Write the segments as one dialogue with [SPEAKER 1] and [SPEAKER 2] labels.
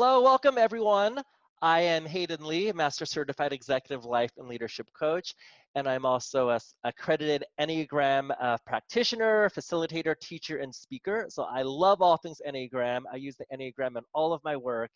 [SPEAKER 1] Hello, welcome everyone. I am Hayden Lee, Master Certified Executive Life and Leadership Coach, and I'm also a accredited Enneagram practitioner, facilitator, teacher, and speaker. So I love all things Enneagram. I use the Enneagram in all of my work.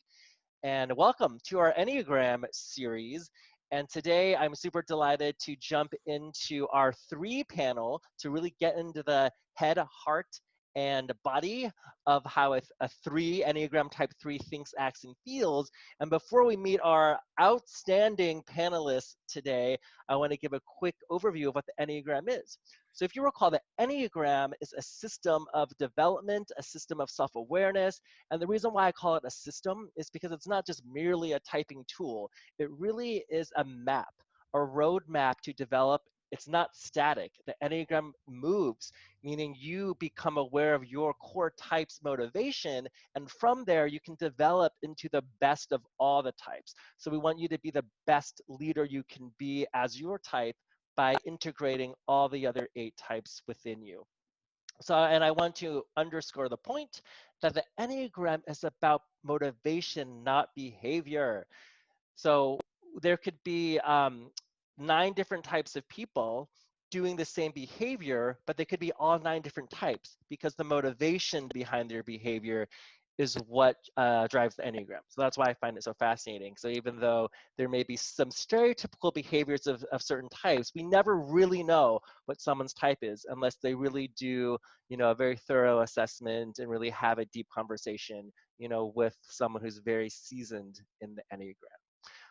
[SPEAKER 1] And welcome to our Enneagram series. And today I'm super delighted to jump into our 3 panel to really get into the head, heart, and body of how a 3, Enneagram Type 3 thinks, acts, and feels. And before we meet our outstanding panelists today, I want to give a quick overview of what the Enneagram is. So if you recall, the Enneagram is a system of development, a system of self-awareness. And the reason why I call it a system is because it's not just merely a typing tool. It really is a map, a roadmap to develop. It's not static. The Enneagram moves, meaning you become aware of your core type's motivation, and from there you can develop into the best of all the types. So we want you to be the best leader you can be as your type by integrating all the other 8 types within you. So, and I want to underscore the point that the Enneagram is about motivation, not behavior. So there could be 9 different types of people doing the same behavior, but they could be all 9 different types because the motivation behind their behavior is what drives the Enneagram. So that's why I find it so fascinating. So even though there may be some stereotypical behaviors of certain types, we never really know what someone's type is unless they really do, a very thorough assessment and really have a deep conversation, with someone who's very seasoned in the Enneagram.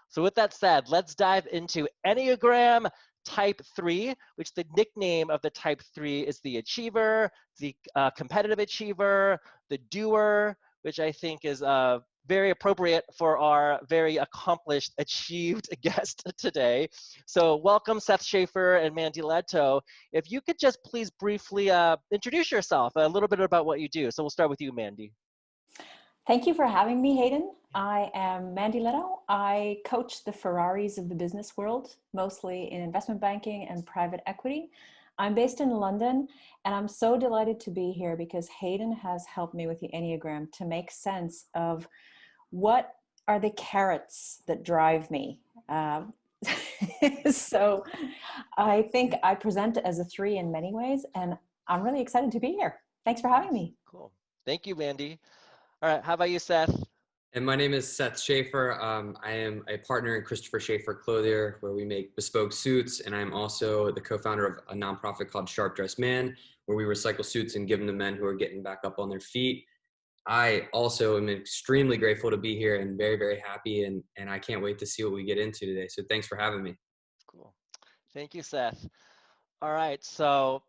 [SPEAKER 1] So with that said, let's dive into Enneagram Type 3, which the nickname of the Type 3 is the achiever, the competitive achiever, the doer, which I think is very appropriate for our very accomplished, achieved guest today. So welcome, Seth Schaefer and Mandy Leto. If you could just please briefly introduce yourself, a little bit about what you do. So we'll start with you, Mandy.
[SPEAKER 2] Thank you for having me, Hayden. I am Mandy Leto. I coach the Ferraris of the business world, mostly in investment banking and private equity. I'm based in London, and I'm so delighted to be here because Hayden has helped me with the Enneagram to make sense of what are the carrots that drive me. So I think I present as a 3 in many ways, and I'm really excited to be here. Thanks for having me.
[SPEAKER 1] Cool. Thank you, Mandy. All right, how about you, Seth?
[SPEAKER 3] And my name is Seth Schaefer. I am a partner in Christopher Schaefer Clothier, where we make bespoke suits. And I'm also the co-founder of a nonprofit called Sharp Dressed Man, where we recycle suits and give them to men who are getting back up on their feet. I also am extremely grateful to be here and very, very happy. And I can't wait to see what we get into today. So thanks for having me.
[SPEAKER 1] Cool. Thank you, Seth. All right, so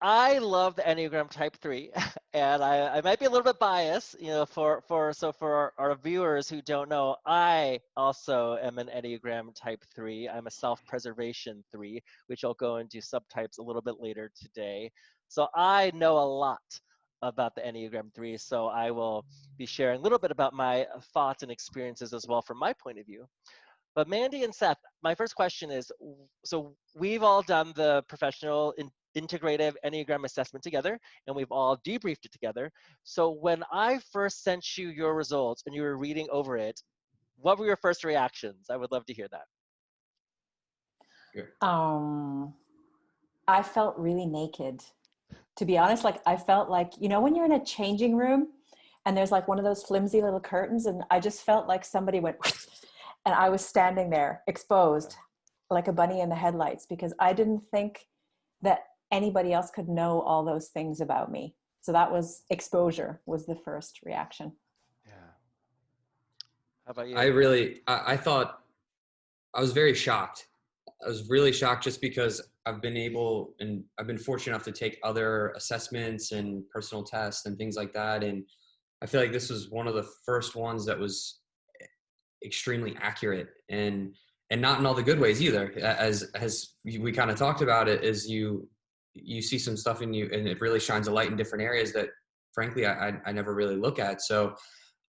[SPEAKER 1] I love the Enneagram Type 3, and I might be a little bit biased, for our viewers who don't know, I also am an Enneagram Type 3. I'm a self-preservation 3, which I'll go into subtypes a little bit later today. So I know a lot about the Enneagram 3, so I will be sharing a little bit about my thoughts and experiences as well from my point of view. But Mandy and Seth, my first question is, so we've all done the professional integrative Enneagram assessment together, and we've all debriefed it together. So when I first sent you your results and you were reading over it, what were your first reactions? I would love to hear that.
[SPEAKER 2] I felt really naked. To be honest, I felt like, when you're in a changing room and there's like one of those flimsy little curtains, and I just felt like somebody went and I was standing there exposed like a bunny in the headlights, because I didn't think that anybody else could know all those things about me. So that was exposure was the first reaction.
[SPEAKER 1] Yeah. How about you?
[SPEAKER 3] I thought I was very shocked. I was really shocked just because I've been fortunate enough to take other assessments and personal tests and things like that. And I feel like this was one of the first ones that was extremely accurate and not in all the good ways either. As we kind of talked about it, is you see some stuff in you and it really shines a light in different areas that frankly I never really look at. So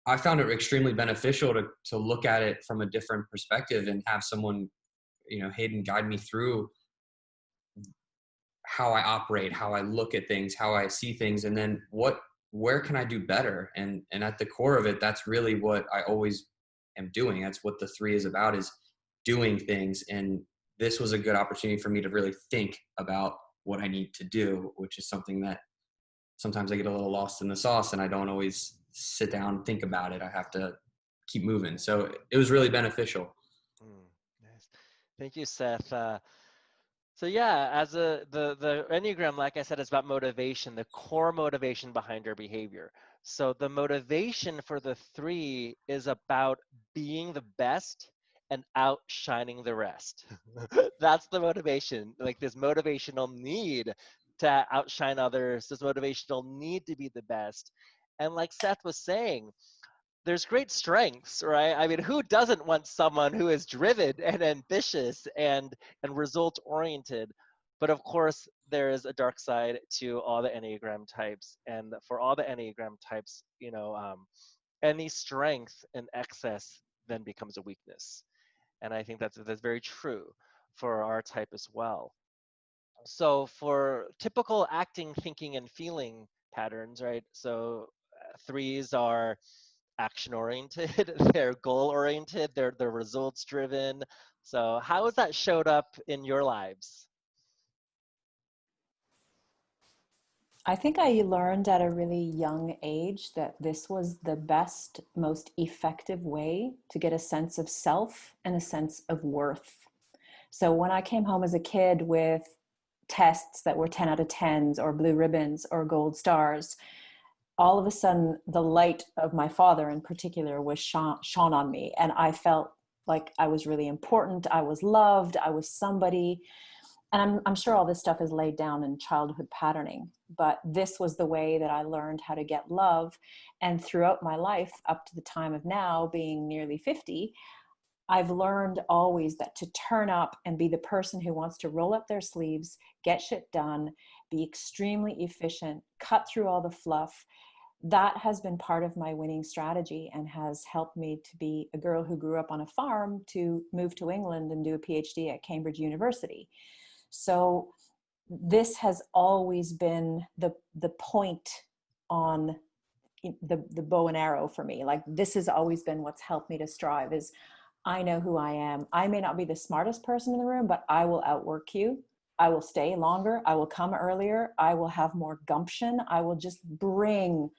[SPEAKER 3] I found it extremely beneficial to look at it from a different perspective and have someone, Hayden, guide me through how I operate, how I look at things, how I see things, and then what where can I do better? And at the core of it, that's really what I always am doing. That's what the 3 is about, is doing things. And this was a good opportunity for me to really think about what I need to do, which is something that sometimes I get a little lost in the sauce and I don't always sit down and think about it. I have to keep moving. So it was really beneficial.
[SPEAKER 1] Nice. Thank you, Seth. So yeah, as the Enneagram, like I said, is about motivation, the core motivation behind our behavior. So the motivation for the 3 is about being the best and outshining the rest. That's the motivation, like this motivational need to outshine others, this motivational need to be the best. And like Seth was saying, there's great strengths, right? I mean, who doesn't want someone who is driven and ambitious and result oriented? But of course, there is a dark side to all the Enneagram types, and for all the Enneagram types, any strength in excess then becomes a weakness, and I think that's very true for our type as well. So for typical acting, thinking, and feeling patterns, right? So 3s are action oriented, they're goal oriented, they're results driven. So how has that showed up in your lives?
[SPEAKER 2] I think I learned at a really young age that this was the best, most effective way to get a sense of self and a sense of worth. So when I came home as a kid with tests that were 10 out of 10s or blue ribbons or gold stars, all of a sudden the light of my father in particular was shone on me. And I felt like I was really important. I was loved. I was somebody. And I'm sure all this stuff is laid down in childhood patterning, but this was the way that I learned how to get love. And throughout my life, up to the time of now being nearly 50, I've learned always that to turn up and be the person who wants to roll up their sleeves, get shit done, be extremely efficient, cut through all the fluff, that has been part of my winning strategy and has helped me to be a girl who grew up on a farm to move to England and do a PhD at Cambridge University. So this has always been the point on the bow and arrow for me. Like, this has always been what's helped me to strive is I know who I am. I may not be the smartest person in the room, but I will outwork you. I will stay longer. I will come earlier. I will have more gumption. I will just bring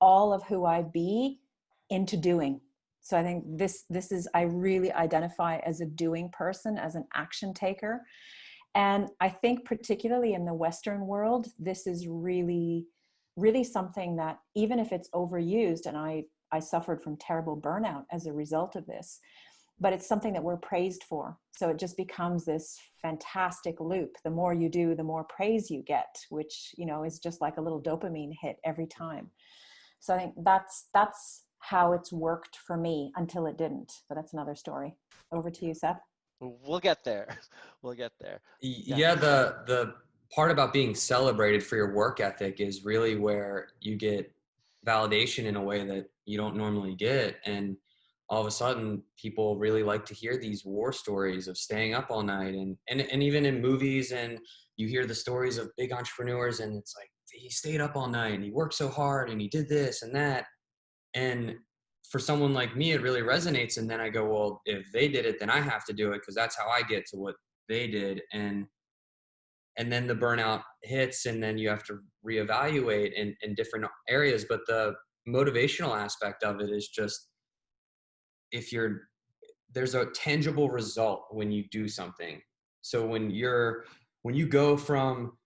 [SPEAKER 2] all of who I be into doing. So I think this is, I really identify as a doing person, as an action taker. And I think particularly in the Western world, this is really, really something that even if it's overused, and I suffered from terrible burnout as a result of this, but it's something that we're praised for. So it just becomes this fantastic loop. The more you do, the more praise you get, which, is just like a little dopamine hit every time. So I think that's how it's worked for me until it didn't, but that's another story. Over to you, Seth.
[SPEAKER 1] We'll get there. We'll get there.
[SPEAKER 3] Yeah, the part about being celebrated for your work ethic is really where you get validation in a way that you don't normally get. And all of a sudden people really like to hear these war stories of staying up all night, and even in movies, and you hear the stories of big entrepreneurs and it's like, he stayed up all night and he worked so hard and he did this and that. And for someone like me, it really resonates. And then I go, well, if they did it, then I have to do it, because that's how I get to what they did. And then the burnout hits, and then you have to reevaluate in different areas. But the motivational aspect of it is just, there's a tangible result when you do something. So when you go from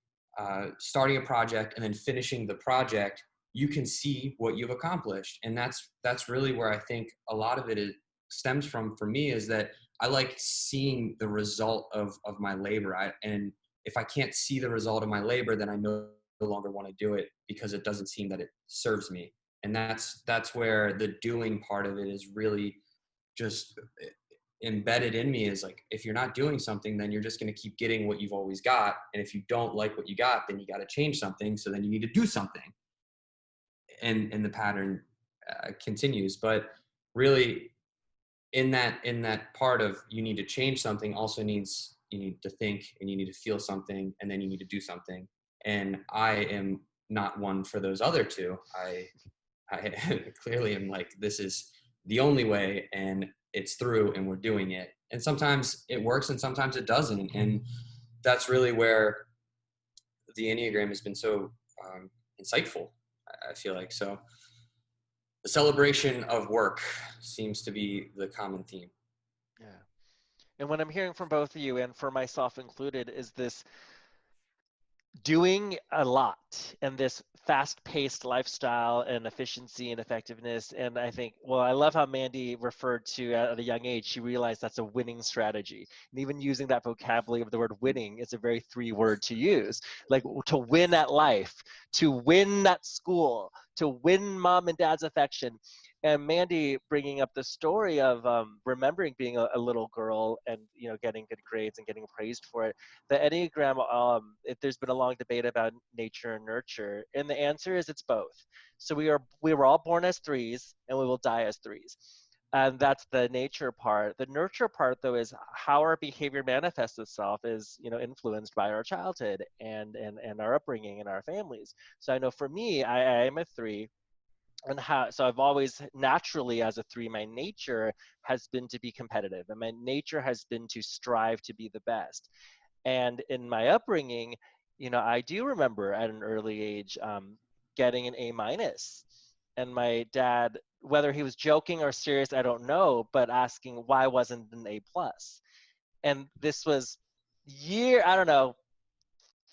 [SPEAKER 3] starting a project and then finishing the project, you can see what you've accomplished. And that's really where I think a lot of it stems from for me, is that I like seeing the result of my labor. And if I can't see the result of my labor, then I no longer want to do it, because it doesn't seem that it serves me. And that's where the doing part of it is really just embedded in me, is like, if you're not doing something, then you're just going to keep getting what you've always got. And if you don't like what you got, then you got to change something. So then you need to do something. And the pattern continues. But really in that part of, you need to change something, also you need to think, and you need to feel something, and then you need to do something. And I am not one for those other two. I clearly am like, this is the only way, and it's through, and we're doing it. And sometimes it works and sometimes it doesn't. And that's really where the Enneagram has been so insightful, I feel like. So the celebration of work seems to be the common theme.
[SPEAKER 1] Yeah. And what I'm hearing from both of you, and for myself included, is this doing a lot in this fast-paced lifestyle and efficiency and effectiveness. And I think, well, I love how Mandy referred to at a young age, she realized that's a winning strategy. And even using that vocabulary of the word winning is a very three-word to use. Like, to win at life, to win at school, to win mom and dad's affection. And Mandy bringing up the story of remembering being a little girl and, you know, getting good grades and getting praised for it. The Enneagram, there's been a long debate about nature and nurture, and the answer is it's both. So we were all born as threes, and we will die as threes. And that's the nature part. The nurture part, though, is how our behavior manifests itself is, you know, influenced by our childhood and our upbringing and our families. So I know for me, I am a three. And so I've always naturally, as a three, my nature has been to be competitive, and my nature has been to strive to be the best. And in my upbringing, you know, I do remember at an early age getting an A minus, and my dad, whether he was joking or serious, I don't know, but asking why wasn't an A plus. And this was I don't know,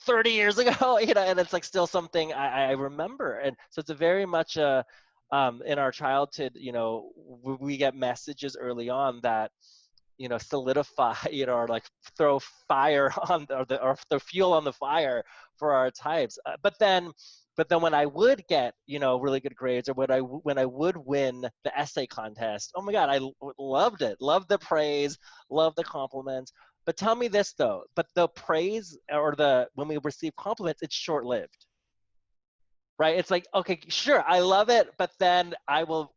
[SPEAKER 1] 30 years ago, you know, and it's like still something I remember. And so it's a very much in our childhood, you know, we get messages early on that, you know, solidify, you know, or like throw fire on or throw fuel on the fire for our types. But then when I would get, you know, really good grades, or when I would win the essay contest, oh my God, loved it, loved the praise, loved the compliments. But tell me this though, but the praise or when we receive compliments, it's short lived. Right? It's like, okay, sure, I love it, but then I will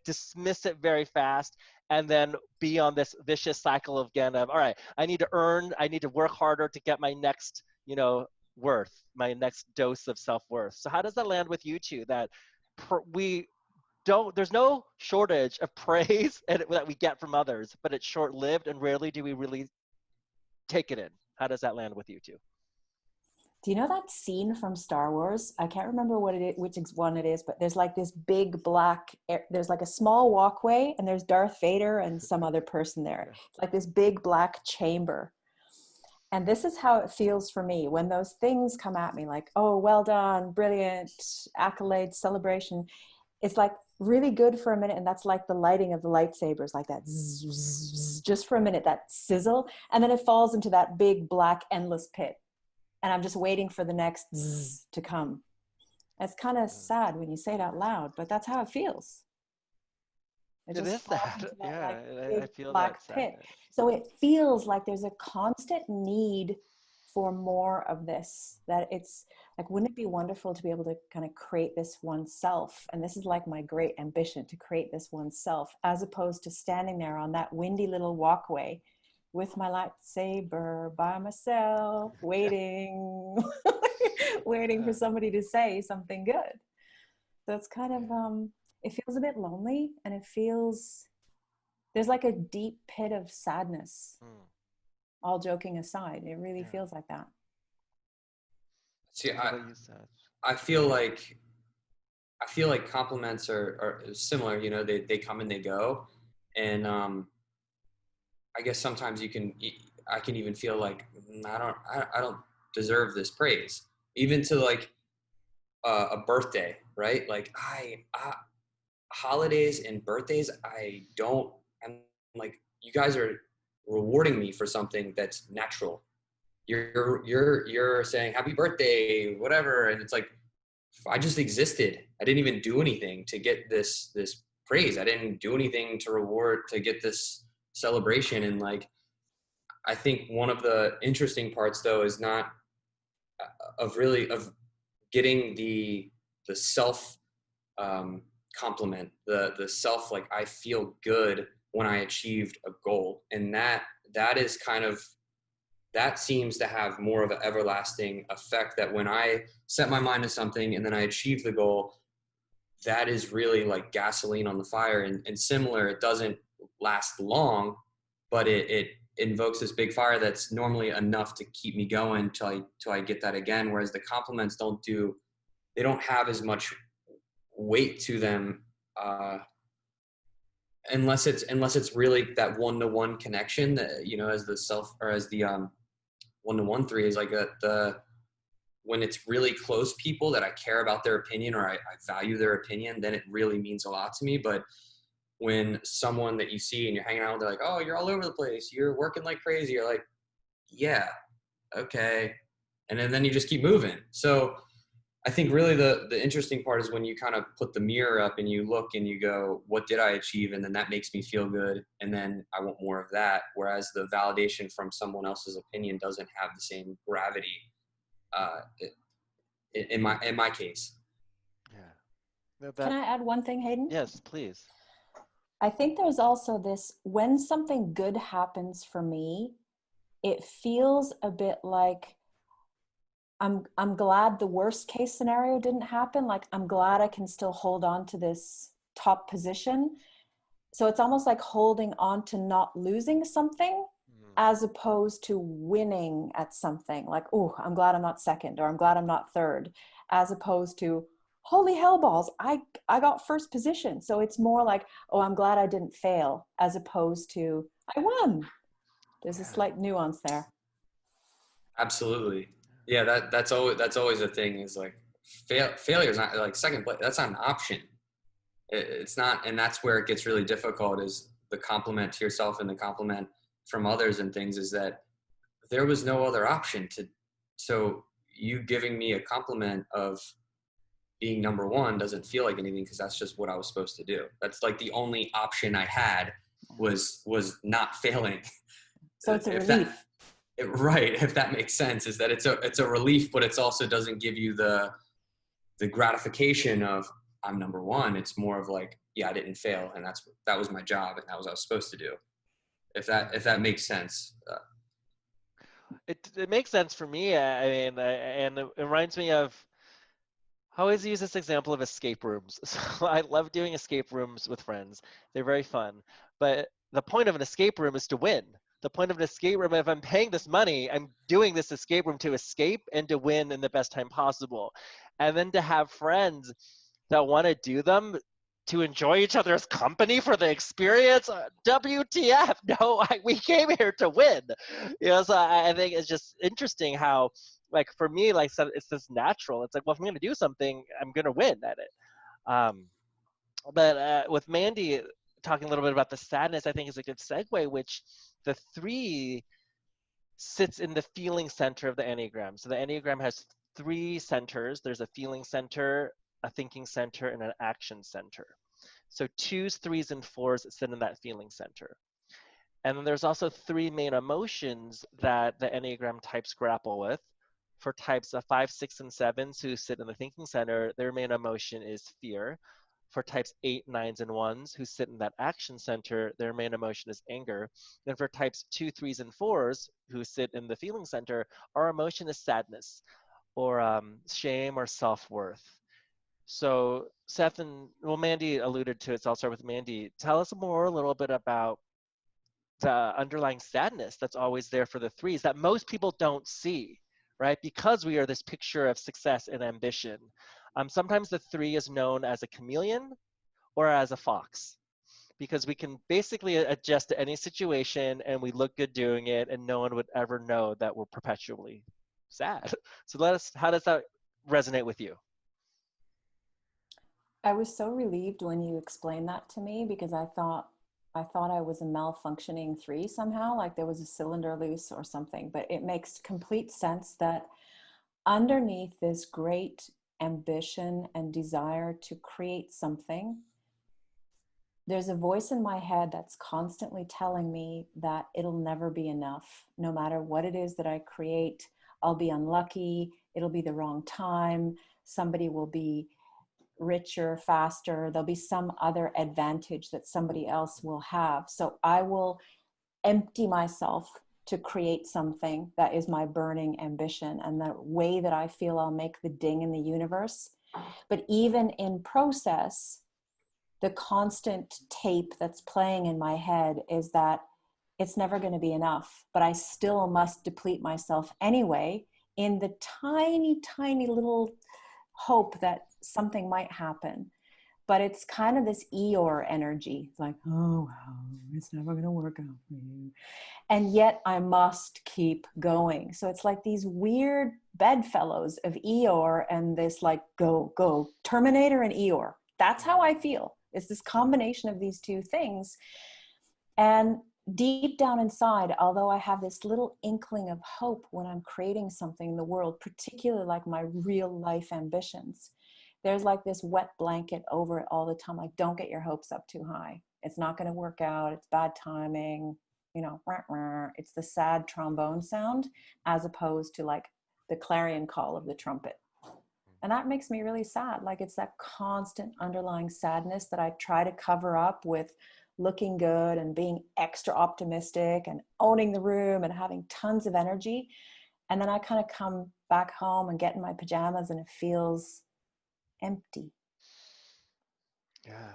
[SPEAKER 1] dismiss it very fast and then be on this vicious cycle again of, all right, I need to work harder to get my next, you know, my next dose of self-worth. So how does that land with you two, that there's no shortage of praise that we get from others, but it's short-lived, and rarely do we really take it in? How does that land with you two?
[SPEAKER 2] Do you know that scene from Star Wars? I can't remember which one it is, but there's like this big black, there's like a small walkway, and there's Darth Vader and some other person there. It's like this big black chamber. And this is how it feels for me when those things come at me, like, oh, well done, brilliant, accolades, celebration. It's like really good for a minute, and that's like the lighting of the lightsabers, like that zzz, zzz, just for a minute, that sizzle, and then it falls into that big black endless pit. And I'm just waiting for the next zzz to come. It's kind of sad when you say it out loud, but that's how it feels. It
[SPEAKER 1] It
[SPEAKER 2] just
[SPEAKER 1] is
[SPEAKER 2] falls
[SPEAKER 1] sad.
[SPEAKER 2] into that
[SPEAKER 1] Yeah,
[SPEAKER 2] like
[SPEAKER 1] I
[SPEAKER 2] big
[SPEAKER 1] feel that
[SPEAKER 2] black pit.
[SPEAKER 1] sadness.
[SPEAKER 2] So it feels like there's a constant need for more of this, that it's like, wouldn't it be wonderful to be able to kind of create this oneself? And this is like my great ambition, to create this oneself, as opposed to standing there on that windy little walkway with my lightsaber by myself, waiting, waiting for somebody to say something good. So it's kind of, it feels a bit lonely, and it feels, there's like a deep pit of sadness. All joking aside, it really feels like that.
[SPEAKER 3] See,
[SPEAKER 1] What about you, Seth?
[SPEAKER 3] I feel like compliments are similar. You know, they come and they go, and I guess sometimes I can even feel like I don't deserve this praise, even to like a birthday, right? Like holidays and birthdays, I'm like, you guys are rewarding me for something that's natural. You're saying happy birthday, whatever, and it's like, I just existed. I didn't even do anything to get this praise. I didn't do anything to get this celebration. And like, I think one of the interesting parts though is not of getting the self compliment, the self, like, I feel good when I achieved a goal. And that is kind of that seems to have more of an everlasting effect, that when I set my mind to something and then I achieve the goal, that is really like gasoline on the fire. And similar, it doesn't last long, but it invokes this big fire that's normally enough to keep me going till I get that again. Whereas the compliments they don't have as much weight to them, unless it's really that one-to-one connection that, you know, as the self, or as the one-to-one three is like when it's really close people that I care about their opinion, or I value their opinion, then it really means a lot to me. But when someone that you see and you're hanging out with, they're like, oh, you're all over the place, you're working like crazy, you're like, yeah, okay. And then you just keep moving. So I think really the interesting part is when you kind of put the mirror up and you look and you go, what did I achieve? And then that makes me feel good. And then I want more of that. Whereas the validation from someone else's opinion doesn't have the same gravity, in my case.
[SPEAKER 1] Yeah.
[SPEAKER 2] Can I add one thing, Hayden?
[SPEAKER 1] Yes, please.
[SPEAKER 2] I think there's also this, when something good happens for me, it feels a bit like I'm glad the worst case scenario didn't happen. Like, I'm glad I can still hold on to this top position. So it's almost like holding on to not losing something, as opposed to winning at something. Like, oh, I'm glad I'm not second, or I'm glad I'm not third, as opposed to, holy hell balls, I got first position. So it's more like, oh, I'm glad I didn't fail, as opposed to I won. There's a slight nuance there.
[SPEAKER 3] Absolutely. Yeah, that's always a thing, is like failure is not like second place. That's not an option. It's not, and that's where it gets really difficult, is the compliment to yourself and the compliment from others and things, is that there was no other option so you giving me a compliment of being number one doesn't feel like anything, because that's just what I was supposed to do. That's like the only option I had was not failing.
[SPEAKER 2] So it's a relief.
[SPEAKER 3] Right, if that makes sense, is that it's a relief, but it's also doesn't give you the gratification of I'm number one. It's more of like, yeah, I didn't fail, and that was my job, and that was what I was supposed to do. If that makes sense.
[SPEAKER 1] It makes sense for me. I mean, and it reminds me of, I always use this example of escape rooms. So I love doing escape rooms with friends. They're very fun. But the point of an escape room is to win. The point of an escape room, if I'm paying this money, I'm doing this escape room to escape and to win in the best time possible. And then to have friends that want to do them to enjoy each other's company for the experience, WTF? No, we came here to win. You know, so I think it's just interesting how, like, for me, like, so it's just natural. It's like, well, if I'm going to do something, I'm going to win at it. But with Mandy talking a little bit about the sadness, I think is a good segue, which the 3 sits in the feeling center of the Enneagram. So the Enneagram has 3 centers. There's a feeling center, a thinking center, and an action center. So 2s, 3s, and 4s sit in that feeling center. And then there's also 3 main emotions that the Enneagram types grapple with. For types of 5, 6, and 7s who sit in the thinking center, their main emotion is fear. For types 8, 9s, and 1s who sit in that action center, their main emotion is anger. And for types 2, 3s, and 4s who sit in the feeling center, our emotion is sadness, or shame, or self-worth. So Seth and, well, Mandy alluded to it, so I'll start with Mandy. Tell us more a little bit about the underlying sadness that's always there for the 3s that most people don't see, right? Because we are this picture of success and ambition. Sometimes the 3 is known as a chameleon or as a fox, because we can basically adjust to any situation and we look good doing it, and no one would ever know that we're perpetually sad. So how does that resonate with you?
[SPEAKER 2] I was so relieved when you explained that to me, because I thought I was a malfunctioning 3 somehow, like there was a cylinder loose or something. But it makes complete sense that underneath this great ambition and desire to create something, there's a voice in my head that's constantly telling me that it'll never be enough. No matter what it is that I create, I'll be unlucky, it'll be the wrong time, somebody will be richer, faster, there'll be some other advantage that somebody else will have. So I will empty myself to create something that is my burning ambition and the way that I feel I'll make the ding in the universe. But even in process, the constant tape that's playing in my head is that it's never going to be enough, but I still must deplete myself anyway in the tiny, tiny little hope that something might happen. But it's kind of this Eeyore energy, like, oh, wow, it's never going to work out for you. And yet I must keep going. So it's like these weird bedfellows of Eeyore and this like, go, go, Terminator and Eeyore. That's how I feel. It's this combination of these two things. And deep down inside, although I have this little inkling of hope when I'm creating something in the world, particularly like my real life ambitions, there's like this wet blanket over it all the time. Like, don't get your hopes up too high. It's not going to work out. It's bad timing. You know, it's the sad trombone sound as opposed to like the clarion call of the trumpet. And that makes me really sad. Like, it's that constant underlying sadness that I try to cover up with looking good and being extra optimistic and owning the room and having tons of energy. And then I kind of come back home and get in my pajamas and it feels empty.
[SPEAKER 1] Yeah.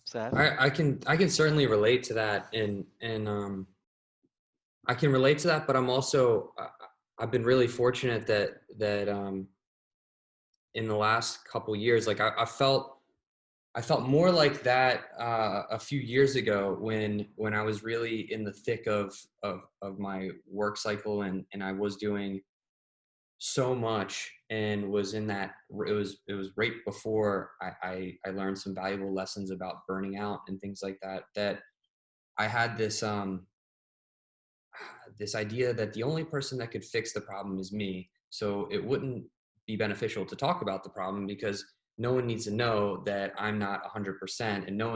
[SPEAKER 1] Seth?
[SPEAKER 3] I can certainly relate to that, and I can relate to that, but I'm also I've been really fortunate that in the last couple years, like I felt more like that a few years ago when I was really in the thick of my work cycle, and I was doing so much and was in that, it was right before I learned some valuable lessons about burning out and things like that, that I had this this idea that the only person that could fix the problem is me. So it wouldn't be beneficial to talk about the problem because no one needs to know that I'm not 100%, and no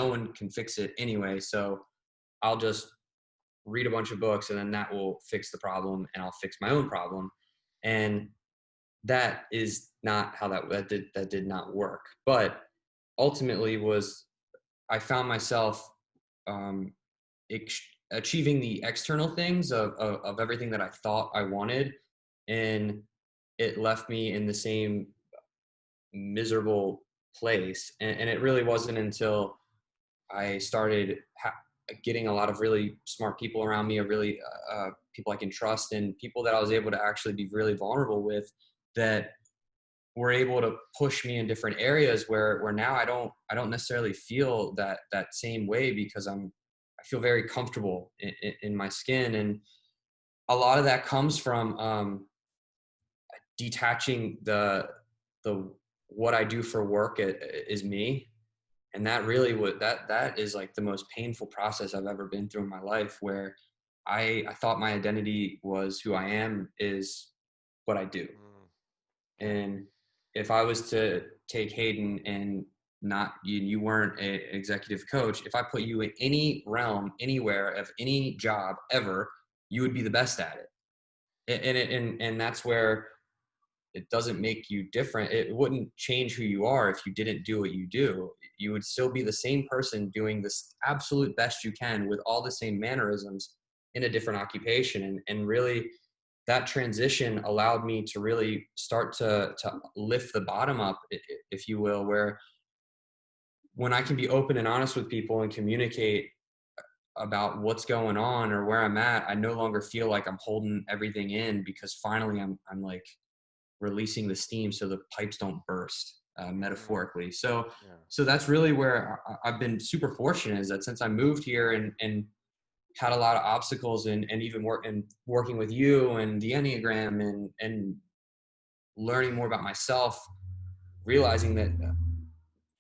[SPEAKER 3] one can fix it anyway. So I'll just read a bunch of books and then that will fix the problem and I'll fix my own problem. And that is not how that did not work. But ultimately I found myself achieving the external things of everything that I thought I wanted, and it left me in the same miserable place. And it really wasn't until I started getting a lot of really smart people around me, people I can trust, and people that I was able to actually be really vulnerable with, that were able to push me in different areas where now I don't necessarily feel that same way, because I feel very comfortable in my skin. And a lot of that comes from detaching the what I do for work is me. And that really that is like the most painful process I've ever been through in my life, where I thought my identity was who I am, is what I do. And if I was to take Hayden and not you weren't an executive coach, if I put you in any realm, anywhere of any job ever, you would be the best at it. And that's where it doesn't make you different. It wouldn't change who you are if you didn't do what you do. You would still be the same person doing this absolute best you can with all the same mannerisms in a different occupation. And really, that transition allowed me to really start to lift the bottom up, if you will, where when I can be open and honest with people and communicate about what's going on or where I'm at, I no longer feel like I'm holding everything in, because finally I'm like releasing the steam so the pipes don't burst, metaphorically. So that's really where I've been super fortunate, is that since I moved here and had a lot of obstacles and even working with you and the Enneagram and learning more about myself, realizing that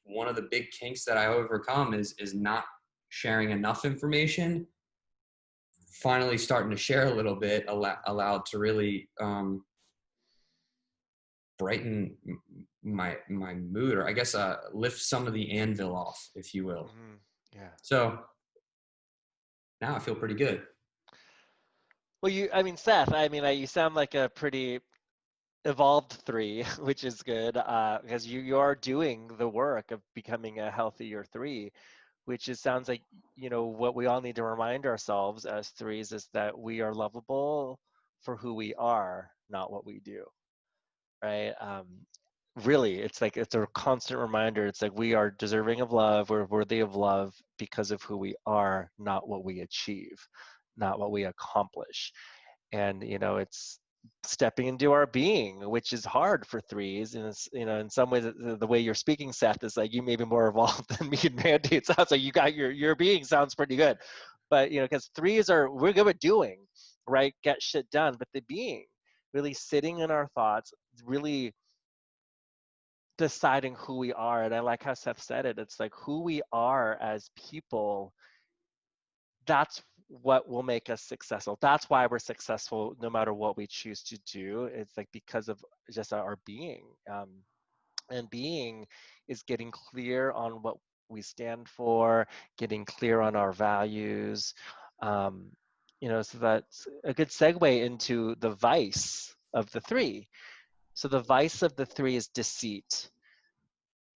[SPEAKER 3] one of the big kinks that I overcome is not sharing enough information. Finally starting to share a little bit allowed to really brighten my mood, or I guess lift some of the anvil off, if you will.
[SPEAKER 1] Mm-hmm. Yeah.
[SPEAKER 3] So now I feel pretty good.
[SPEAKER 1] Well, Seth, you sound like a pretty evolved 3, which is good, because you are doing the work of becoming a healthier 3, which is sounds like, what we all need to remind ourselves as threes is that we are lovable for who we are, not what we do, right? Really, it's like it's a constant reminder. It's like we are deserving of love, we're worthy of love because of who we are, not what we achieve, not what we accomplish. And it's stepping into our being, which is hard for threes. And it's, in some ways, the way you're speaking, Seth, is like you may be more evolved than me and Mandy. It sounds like you got your being sounds pretty good, but because threes we're good at doing, right, get shit done, but the being, really sitting in our thoughts, really deciding who we are. And I like how Seth said it. It's like who we are as people, that's what will make us successful. That's why we're successful no matter what we choose to do. It's like because of just our being. And being is getting clear on what we stand for, getting clear on our values. So that's a good segue into the vice of the three. So the vice of the three is deceit.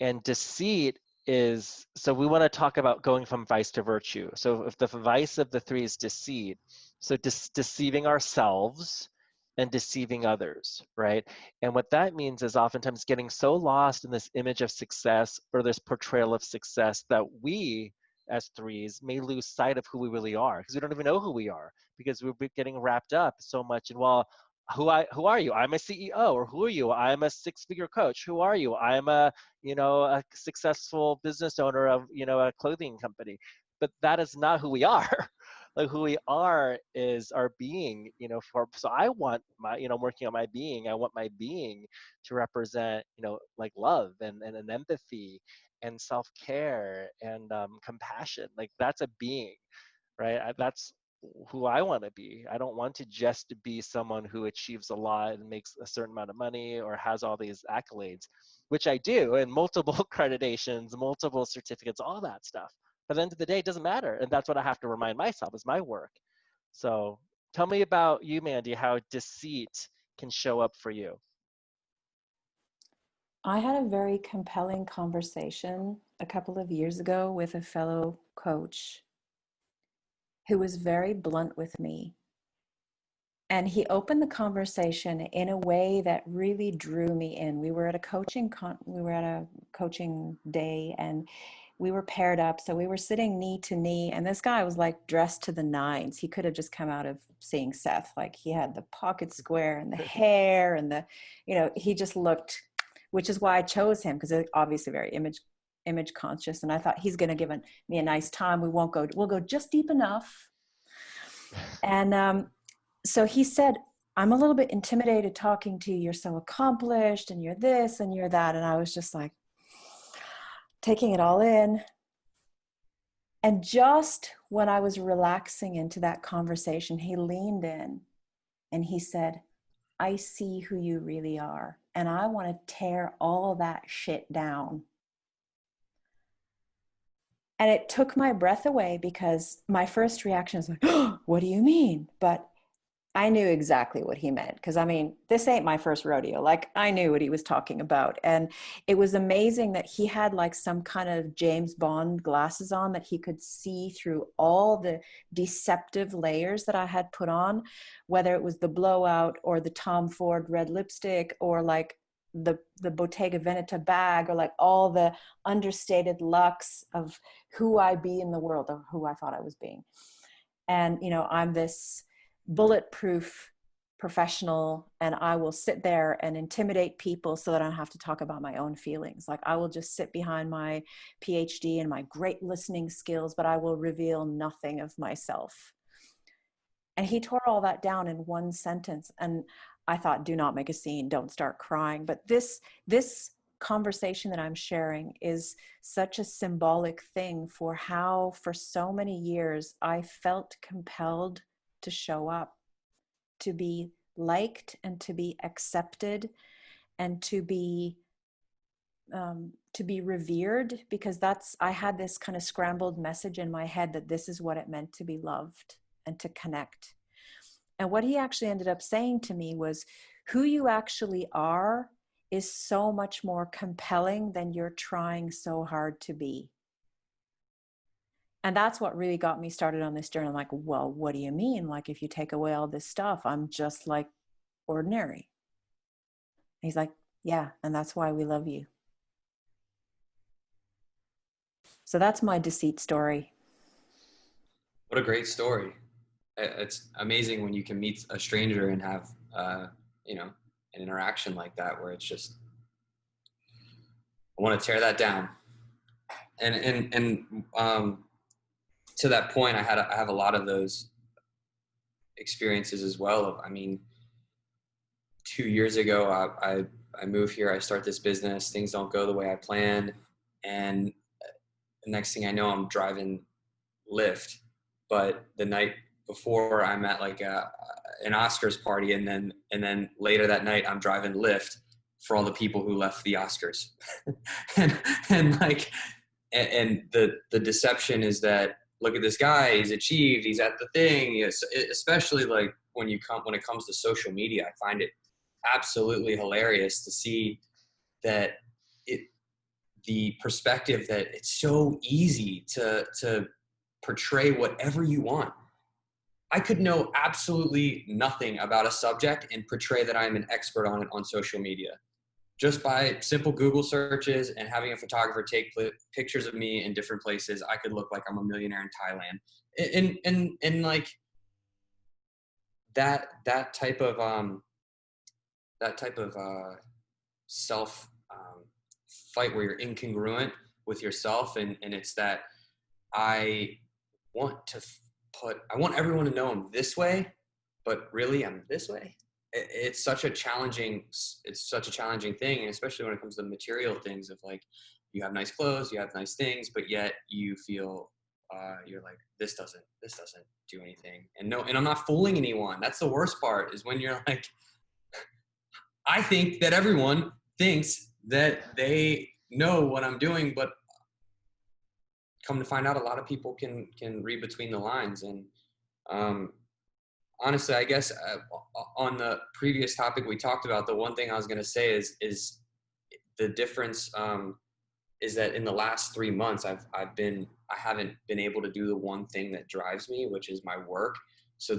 [SPEAKER 1] And deceit is, so we want to talk about going from vice to virtue. So if the vice of the three is deceit, so deceiving ourselves and deceiving others, right? And what that means is oftentimes getting so lost in this image of success or this portrayal of success that we as threes may lose sight of who we really are, because we don't even know who we are, because we're getting wrapped up so much in, well, who are you? I'm a CEO. Or who are you? I'm a six-figure coach. Who are you? I'm a successful business owner of, a clothing company. But that is not who we are. Like who we are is our being, so I want my, working on my being, I want my being to represent, like love and empathy and self-care and compassion. Like that's a being, right? That's who I want to be. I don't want to just be someone who achieves a lot and makes a certain amount of money or has all these accolades, which I do, and multiple accreditations, multiple certificates, all that stuff. But at the end of the day, it doesn't matter. And that's what I have to remind myself is my work. So tell me about you, Mandy, how deceit can show up for you.
[SPEAKER 2] I had a very compelling conversation a couple of years ago with a fellow coach who was very blunt with me. And he opened the conversation in a way that really drew me in. We were at a coaching day, and we were paired up. So we were sitting knee to knee, and this guy was like dressed to the nines. He could have just come out of Seeing Seth. Like he had the pocket square and the hair and he just looked, which is why I chose him, because it's obviously very image conscious. And I thought he's going to give me a nice time. We'll go just deep enough. And so he said, I'm a little bit intimidated talking to you. You're so accomplished and you're this and you're that. And I was just like taking it all in. And just when I was relaxing into that conversation, he leaned in and he said, I see who you really are. And I want to tear all that shit down. And it took my breath away, because my first reaction is like, oh, what do you mean? But I knew exactly what he meant, because this ain't my first rodeo. Like I knew what he was talking about. And it was amazing that he had like some kind of James Bond glasses on, that he could see through all the deceptive layers that I had put on, whether it was the blowout or the Tom Ford red lipstick or like the Bottega Veneta bag, or like all the understated lux of who I be in the world, or who I thought I was being. And, I'm this bulletproof professional, and I will sit there and intimidate people so that I don't have to talk about my own feelings. Like I will just sit behind my PhD and my great listening skills, but I will reveal nothing of myself. And he tore all that down in one sentence. And I thought, do not make a scene, don't start crying. But this conversation that I'm sharing is such a symbolic thing for how for so many years I felt compelled to show up, to be liked and to be accepted and to be revered, because I had this kind of scrambled message in my head that this is what it meant to be loved and to connect. And what he actually ended up saying to me was, who you actually are is so much more compelling than you're trying so hard to be. And that's what really got me started on this journey. I'm like, well, what do you mean? Like, if you take away all this stuff, I'm just like ordinary. And he's like, yeah, and that's why we love you. So that's my deceit story.
[SPEAKER 3] What a great story. It's amazing when you can meet a stranger and have, you know, an interaction like that, where it's just, I want to tear that down. And to that point, I have a lot of those experiences as well. I mean, 2 years ago, I move here, I start this business, things don't go the way I planned. And the next thing I know, I'm driving Lyft. But the night before, I'm at like an Oscars party. And then later that night, I'm driving Lyft for all the people who left the Oscars. and like, and the deception is that, look at this guy, he's achieved, he's at the thing. Especially like when it comes to social media, I find it absolutely hilarious to see that the perspective that it's so easy to portray whatever you want. I could know absolutely nothing about a subject and portray that I'm an expert on it on social media. Just by simple Google searches and having a photographer take pictures of me in different places, I could look like I'm a millionaire in Thailand. And like that type of self fight where you're incongruent with yourself, and it's that I want everyone to know I'm this way, but really I'm this way. It's such a challenging thing, and especially when it comes to material things of like, you have nice clothes, you have nice things, but yet you feel you're like, this doesn't do anything. And I'm not fooling anyone. That's the worst part, is when you're like, I think that everyone thinks that they know what I'm doing, but come to find out, a lot of people can read between the lines. And honestly, I guess on the previous topic we talked about, the one thing I was going to say is the difference is that in the last 3 months, I haven't been able to do the one thing that drives me, which is my work. So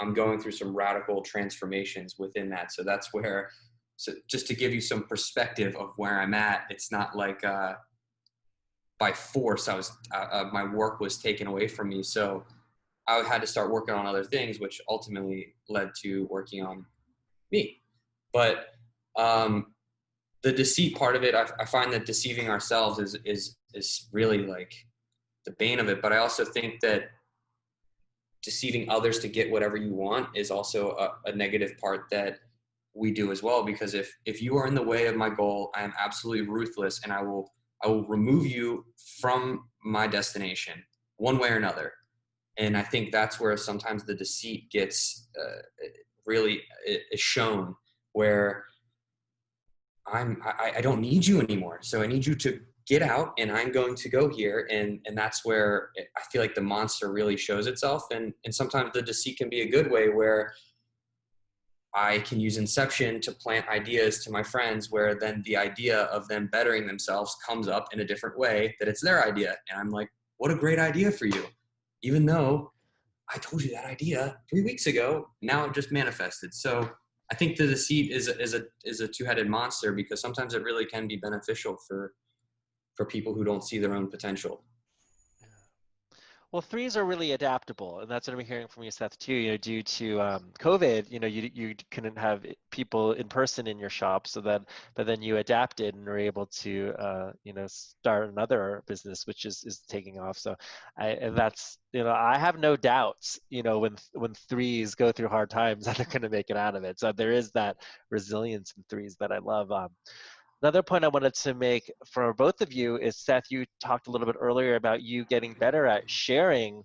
[SPEAKER 3] I'm going through some radical transformations within that. So that's where, so just to give you some perspective of where I'm at, it's not like by force my work was taken away from me. So I had to start working on other things, which ultimately led to working on me. But the deceit part of it, I find that deceiving ourselves is really like the bane of it. But I also think that deceiving others to get whatever you want is also a negative part that we do as well. Because if you are in the way of my goal, I am absolutely ruthless, and I will remove you from my destination one way or another. And I think that's where sometimes the deceit gets really is shown, where I don't need you anymore. So I need you to get out, and I'm going to go here. And that's where I feel like the monster really shows itself. And sometimes the deceit can be a good way, where I can use inception to plant ideas to my friends, where then the idea of them bettering themselves comes up in a different way, that it's their idea. And I'm like, what a great idea for you. Even though I told you that idea 3 weeks ago, now it just manifested. So I think the deceit is a two-headed monster, because sometimes it really can be beneficial for people who don't see their own potential.
[SPEAKER 1] Well, threes are really adaptable, and that's what I'm hearing from you, Seth, too. You know, due to COVID, you know, you couldn't have people in person in your shop, but then you adapted and were able to, you know, start another business, which is taking off. So, and that's, you know, I have no doubts, you know, when threes go through hard times, that they're going to make it out of it. So there is that resilience in threes that I love. Another point I wanted to make for both of you is, Seth, you talked a little bit earlier about you getting better at sharing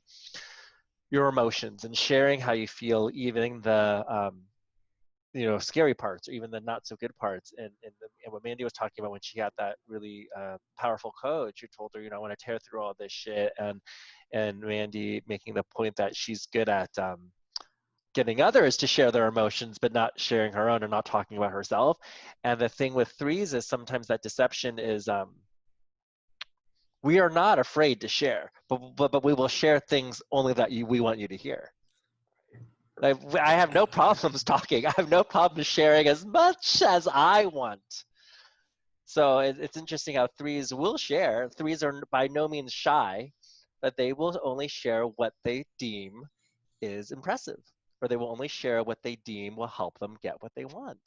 [SPEAKER 1] your emotions and sharing how you feel, even the you know, scary parts, or even the not so good parts. And what Mandy was talking about when she had that really powerful coach who told her, you know, I want to tear through all this shit, and Mandy making the point that she's good at getting others to share their emotions, but not sharing her own, and not talking about herself. And the thing with threes is sometimes that deception is We are not afraid to share, but we will share things only that we want you to hear. Like, I have no problems talking. I have no problem sharing as much as I want. So it's interesting how threes will share. Threes are by no means shy, but they will only share what they deem is impressive, or they will only share what they deem will help them get what they want.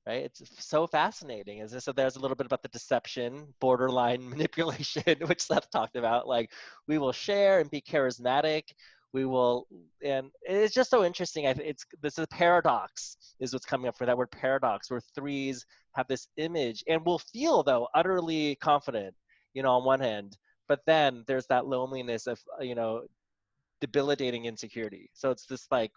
[SPEAKER 1] Right? It's so fascinating. As I said, there's a little bit about the deception, borderline manipulation, which Seth talked about. Like, we will share and be charismatic. We will, and it's just so interesting. This is a paradox, is what's coming up for that word paradox, where threes have this image and will feel though utterly confident, on one hand, but then there's that loneliness of, debilitating insecurity. So it's this like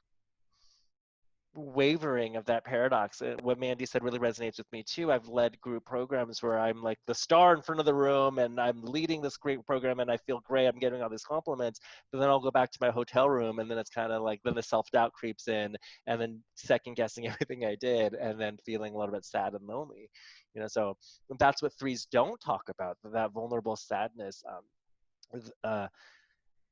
[SPEAKER 1] wavering of that paradox. What Mandy said really resonates with me too. I've led group programs where I'm like the star in front of the room and I'm leading this great program and I feel great, I'm getting all these compliments, but then I'll go back to my hotel room and then it's kind of like, then the self-doubt creeps in and then second guessing everything I did and then feeling a little bit sad and lonely. So that's what threes don't talk about, that vulnerable sadness.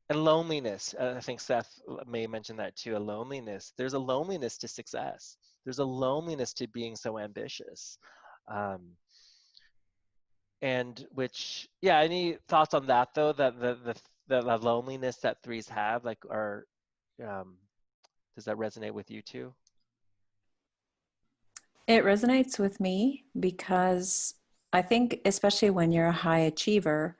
[SPEAKER 1] And loneliness, I think Seth may mention that too, a loneliness. There's a loneliness to success. There's a loneliness to being so ambitious. And which, yeah, any thoughts on that though, that the loneliness that threes have, like, does that resonate with you too?
[SPEAKER 2] It resonates with me because I think, especially when you're a high achiever,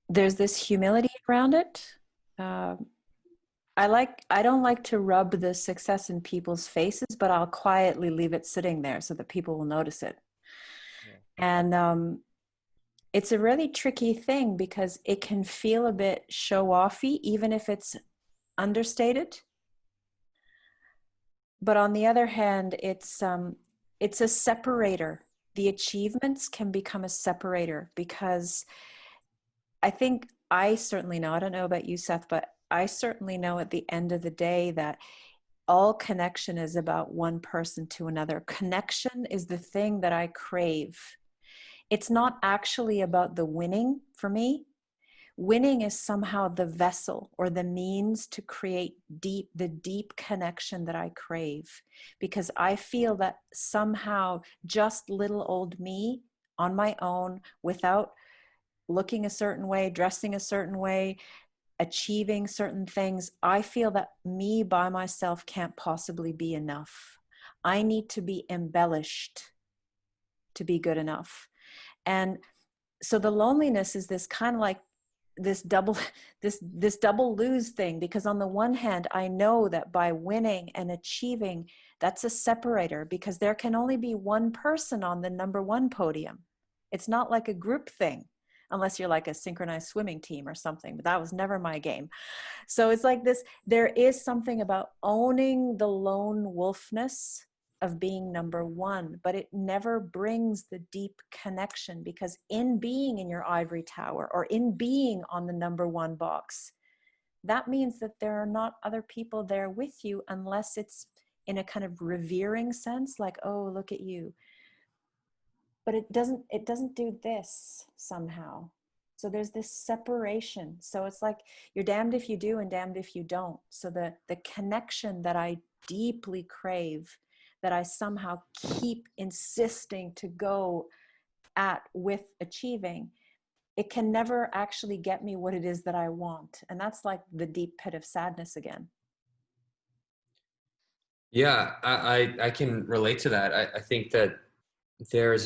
[SPEAKER 2] there's this humility around it. I don't like to rub the success in people's faces, but I'll quietly leave it sitting there so that people will notice it. Yeah. And it's a really tricky thing because it can feel a bit show-offy, even if it's understated. But on the other hand, it's a separator. The achievements can become a separator because I think I certainly know, I don't know about you, Seth, but I certainly know at the end of the day that all connection is about one person to another. Connection is the thing that I crave. It's not actually about the winning for me. Winning is somehow the vessel or the means to create the deep connection that I crave, because I feel that somehow just little old me on my own, without looking a certain way, dressing a certain way, achieving certain things, I feel that me by myself can't possibly be enough. I need to be embellished to be good enough. And so the loneliness is this kind of like this double lose thing, because on the one hand, I know that by winning and achieving, that's a separator, because there can only be one person on the number one podium. It's not like a group thing, unless you're like a synchronized swimming team or something, but that was never my game. So it's like this, there is something about owning the lone wolfness of being number one, but it never brings the deep connection, because in being in your ivory tower or in being on the number one box, that means that there are not other people there with you, unless it's in a kind of revering sense, like, oh, look at you. But it doesn't do this somehow. So there's this separation. So it's like you're damned if you do and damned if you don't. So the connection that I deeply crave, that I somehow keep insisting to go at with achieving, it can never actually get me what it is that I want. And that's like the deep pit of sadness again.
[SPEAKER 3] Yeah, I can relate to that. I think that there's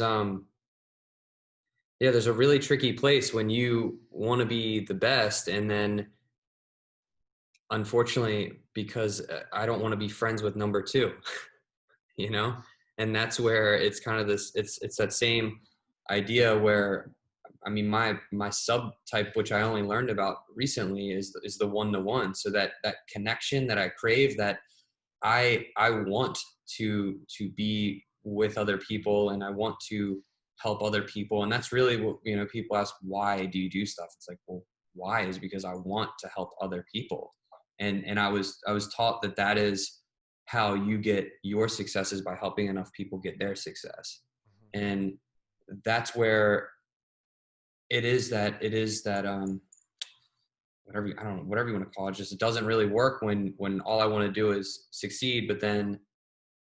[SPEAKER 3] there's a really tricky place when you want to be the best, and then unfortunately, because I don't want to be friends with number two, and that's where it's kind of this, it's that same idea where, I mean, my subtype, which I only learned about recently, is the one-to-one. So that connection that I crave, that I want to be with other people, and I want to help other people. And that's really what, people ask, why do you do stuff? It's like, well, why is because I want to help other people. And I was taught that is how you get your successes, by helping enough people get their success. And that's where it is that whatever, I don't know, whatever you want to call it, just it doesn't really work when all I want to do is succeed, but then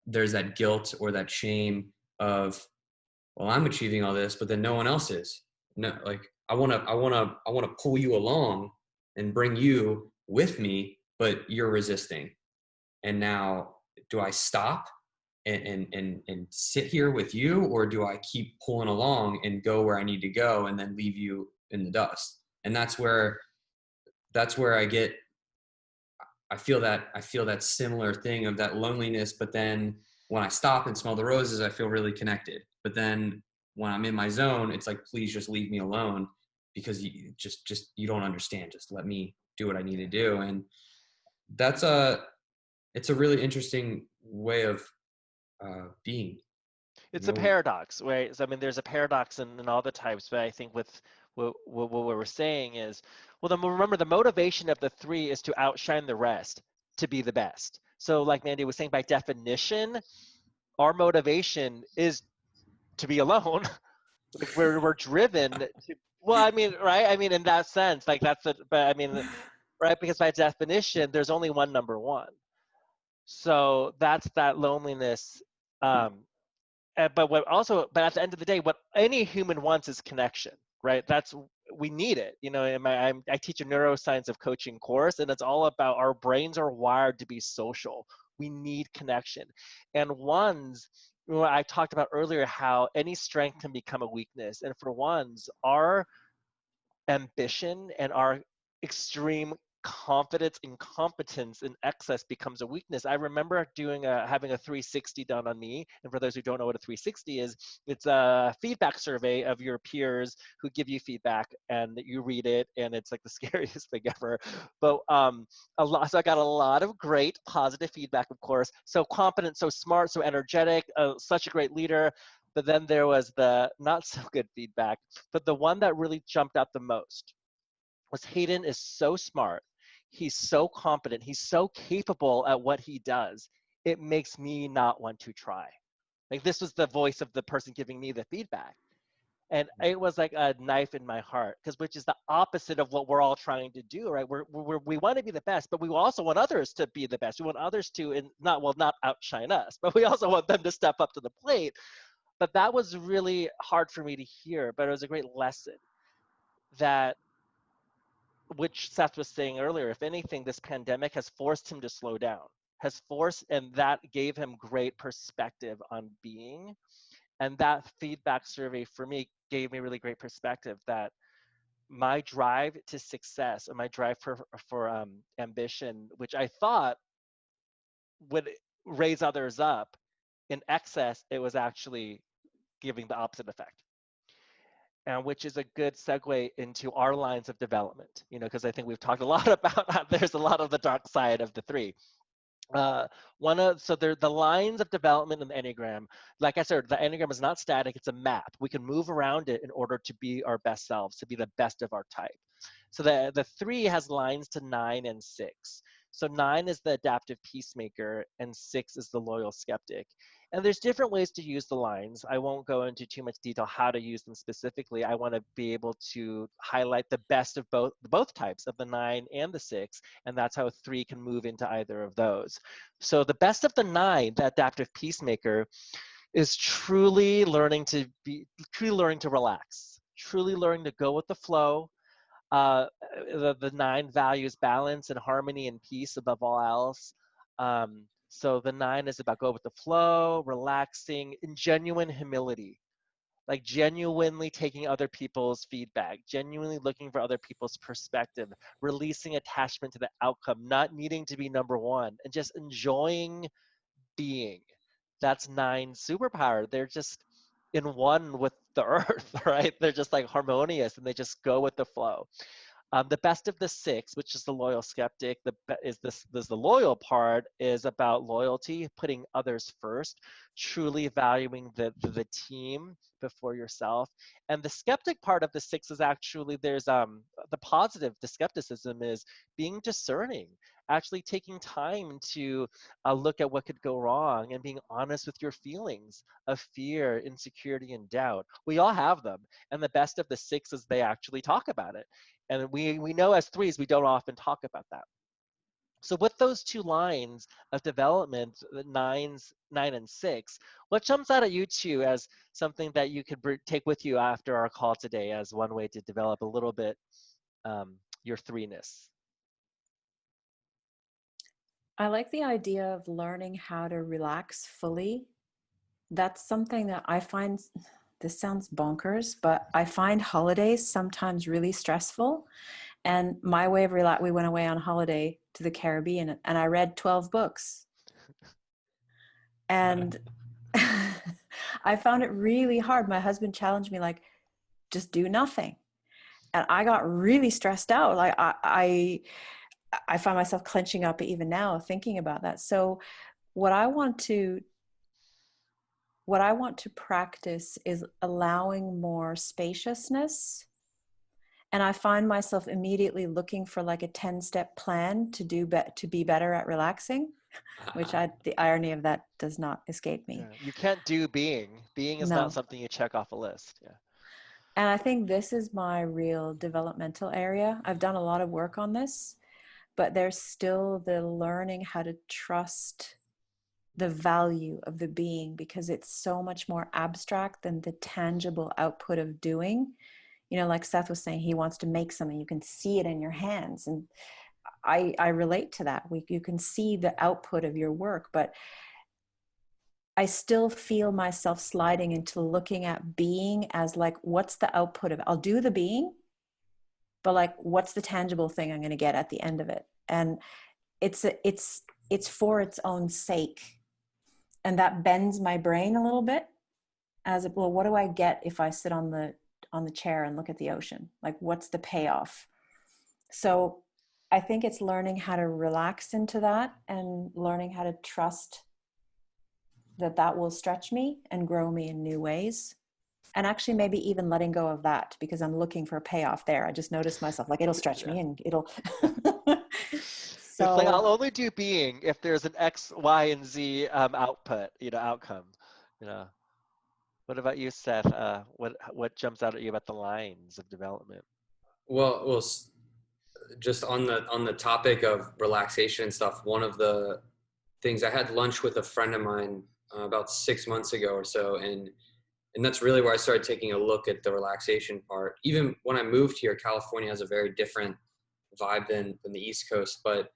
[SPEAKER 3] there's that guilt or that shame of, well, I'm achieving all this, but then no one else is. No, like I want to pull you along and bring you with me, but you're resisting. And now, do I stop and sit here with you, or do I keep pulling along and go where I need to go and then leave you in the dust? And that's where I feel that similar thing of that loneliness. But then when I stop and smell the roses, I feel really connected. But then when I'm in my zone, it's like, please just leave me alone, because you don't understand. Just let me do what I need to do. And that's it's a really interesting way of being. You
[SPEAKER 1] It's a
[SPEAKER 3] know,
[SPEAKER 1] paradox, right? So, I mean, there's a paradox in all the types, but I think with what we're saying is, well, then remember the motivation of the three is to outshine the rest, to be the best. So, like Mandy was saying, by definition, our motivation is to be alone. Like we're driven to. Well, I mean, right? I mean, in that sense, like that's it. But I mean, right? Because by definition, there's only one number one. So that's that loneliness. Um, but at the end of the day, what any human wants is connection, right? We need it. You know, I teach a neuroscience of coaching course, and it's all about our brains are wired to be social. We need connection, and I talked about earlier how any strength can become a weakness, and for ones, our ambition and our extreme confidence and competence in excess becomes a weakness. I remember having a 360 done on me, and for those who don't know what a 360 is, it's a feedback survey of your peers who give you feedback, and you read it, and it's like the scariest thing ever. But so I got a lot of great positive feedback, of course. So competent, so smart, so energetic, such a great leader. But then there was the not so good feedback. But the one that really jumped out the most was Hayden is so smart. He's so competent. He's so capable at what he does. It makes me not want to try. Like this was the voice of the person giving me the feedback. And it was like a knife in my heart, which is the opposite of what we're all trying to do, right? We want to be the best, but we also want others to be the best. We want others to, not outshine us, but we also want them to step up to the plate. But that was really hard for me to hear, but it was a great lesson that, which Seth was saying earlier, if anything, this pandemic has forced him to slow down, and that gave him great perspective on being. And that feedback survey for me gave me really great perspective that my drive to success and my drive for ambition, which I thought would raise others up, in excess, it was actually giving the opposite effect. And which is a good segue into our lines of development, because I think we've talked a lot about how there's a lot of the dark side of the three. So they're the lines of development in the Enneagram. Like I said, the Enneagram is not static, it's a map. We can move around it in order to be our best selves, to be the best of our type. So the three has lines to 9 and 6. So 9 is the adaptive peacemaker, and 6 is the loyal skeptic. And there's different ways to use the lines. I won't go into too much detail how to use them specifically. I want to be able to highlight the best of both types, of the 9 and the 6, and that's how 3 can move into either of those. So the best of the 9, the adaptive peacemaker, is truly learning to relax, truly learning to go with the flow. The 9 values balance and harmony and peace above all else. So the 9 is about go with the flow, relaxing, and genuine humility, like genuinely taking other people's feedback, genuinely looking for other people's perspective, releasing attachment to the outcome, not needing to be number one, and just enjoying being. That's 9 superpower. They're just in one with the earth, right? They're just like harmonious, and they just go with the flow. The best of the six, which is the loyal skeptic, the loyal part is about loyalty, putting others first, truly valuing the team before yourself. And the skeptic part of the six is actually there's the positive, the skepticism is being discerning, actually taking time to look at what could go wrong and being honest with your feelings of fear, insecurity, and doubt. We all have them. And the best of the six is they actually talk about it. And we know as threes, we don't often talk about that. So with those two lines of development, the nine and six, what jumps out at you two as something that you could take with you after our call today as one way to develop a little bit your threeness?
[SPEAKER 2] I like the idea of learning how to relax fully. That's something that I find, this sounds bonkers, but I find holidays sometimes really stressful. And my way of relax, we went away on holiday to the Caribbean and I read 12 books. And I found it really hard. My husband challenged me, like, just do nothing. And I got really stressed out. Like I find myself clenching up even now thinking about that. So what I want to practice is allowing more spaciousness. And I find myself immediately looking for like a 10-step plan to be better at relaxing, which the irony of that does not escape me.
[SPEAKER 1] Yeah. You can't do being. Being is not something you check off a list. Yeah.
[SPEAKER 2] And I think this is my real developmental area. I've done a lot of work on this, but there's still the learning how to trust the value of the being, because it's so much more abstract than the tangible output of doing. You know, like Seth was saying, he wants to make something, you can see it in your hands. And I relate to that. You can see the output of your work, but I still feel myself sliding into looking at being as like, what's the output of it? I'll do the being, but like, what's the tangible thing I'm going to get at the end of it? And it's for its own sake. And that bends my brain a little bit as a, well, what do I get if I sit on the chair and look at the ocean? Like, what's the payoff? So I think it's learning how to relax into that and learning how to trust that will stretch me and grow me in new ways. And actually maybe even letting go of that, because I'm looking for a payoff there. I just noticed myself like, it'll stretch me and it'll.
[SPEAKER 1] So it's like, I'll only do being if there's an X, Y, and Z output, outcome. What about you, Seth? What jumps out at you about the lines of development?
[SPEAKER 3] Well, just on the topic of relaxation and stuff, one of the things, I had lunch with a friend of mine about 6 months ago or so, and that's really where I started taking a look at the relaxation part. Even when I moved here, California has a very different vibe than the East Coast, but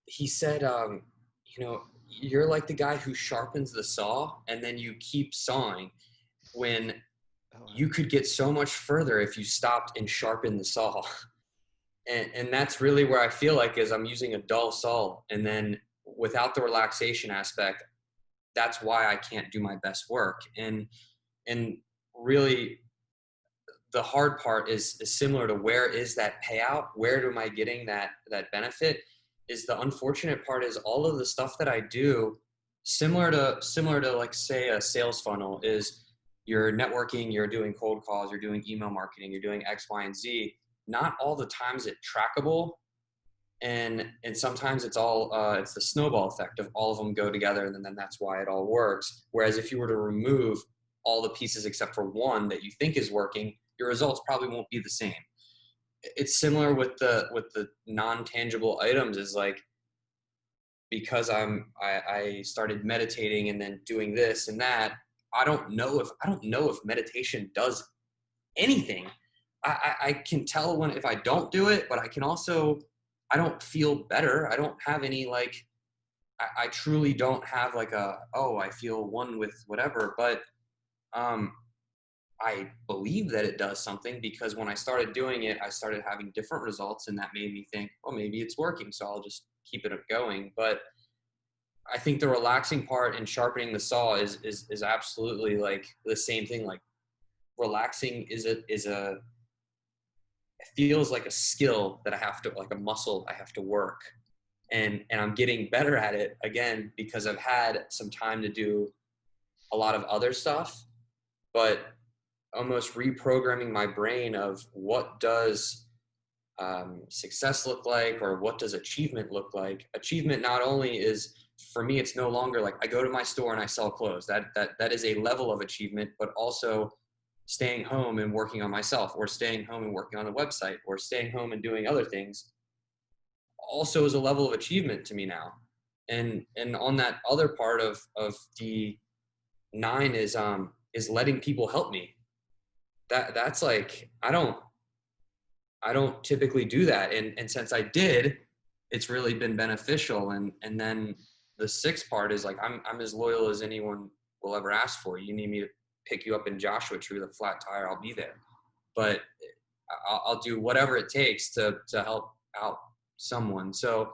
[SPEAKER 3] he said, you're like the guy who sharpens the saw and then you keep sawing, when you could get so much further if you stopped and sharpened the saw. And that's really where I feel like is I'm using a dull saw, and then without the relaxation aspect, that's why I can't do my best work. And really the hard part is similar to where is that payout? Where am I getting that benefit? Is the unfortunate part is all of the stuff that I do, similar to like, say, a sales funnel, is you're networking, you're doing cold calls, you're doing email marketing, you're doing X, Y, and Z. Not all the times it's trackable. And sometimes it's all, it's the snowball effect of all of them go together, and then that's why it all works. Whereas if you were to remove all the pieces except for one that you think is working, your results probably won't be the same. It's similar with the non-tangible items, is like, because I started meditating and then doing this and that, I don't know if meditation does anything. I can tell if I don't do it, but I can also, I don't feel better. I don't have any, like, I truly don't have like I feel one with whatever, but I believe that it does something, because when I started doing it, I started having different results, and that made me think, well, maybe it's working, so I'll just keep it going. But I think the relaxing part and sharpening the saw is absolutely like the same thing. Like, relaxing is a it feels like a skill that I have to, like a muscle I have to work. And I'm getting better at it again, because I've had some time to do a lot of other stuff, but almost reprogramming my brain of what does success look like, or what does achievement look like. Achievement not only is, for me, it's no longer like I go to my store and I sell clothes. That is a level of achievement, but also staying home and working on myself, or staying home and working on the website, or staying home and doing other things also is a level of achievement to me now. And on that other part of the 9 is letting people help me. That's like, I don't typically do that. And since I did, it's really been beneficial. And then the 6th part is like, I'm as loyal as anyone will ever ask for. You need me to pick you up in Joshua Tree with a flat tire, I'll be there. But I'll do whatever it takes to help out someone. So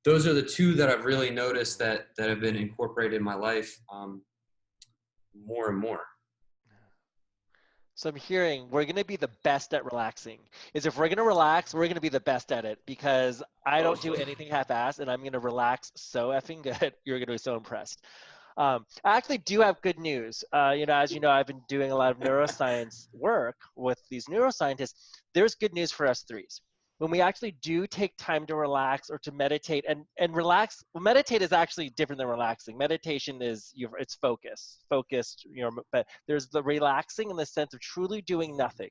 [SPEAKER 3] those are the 2 that I've really noticed that have been incorporated in my life more and more.
[SPEAKER 1] So I'm hearing we're going to be the best at relaxing. Is if we're going to relax, we're going to be the best at it, because I don't do anything half-assed, and I'm going to relax so effing good. You're going to be so impressed. I actually do have good news. As you know, I've been doing a lot of neuroscience work with these neuroscientists. There's good news for us 3s. When we actually do take time to relax or to meditate, and relax, well, meditate is actually different than relaxing. Meditation is, it's focused, but there's the relaxing in the sense of truly doing nothing.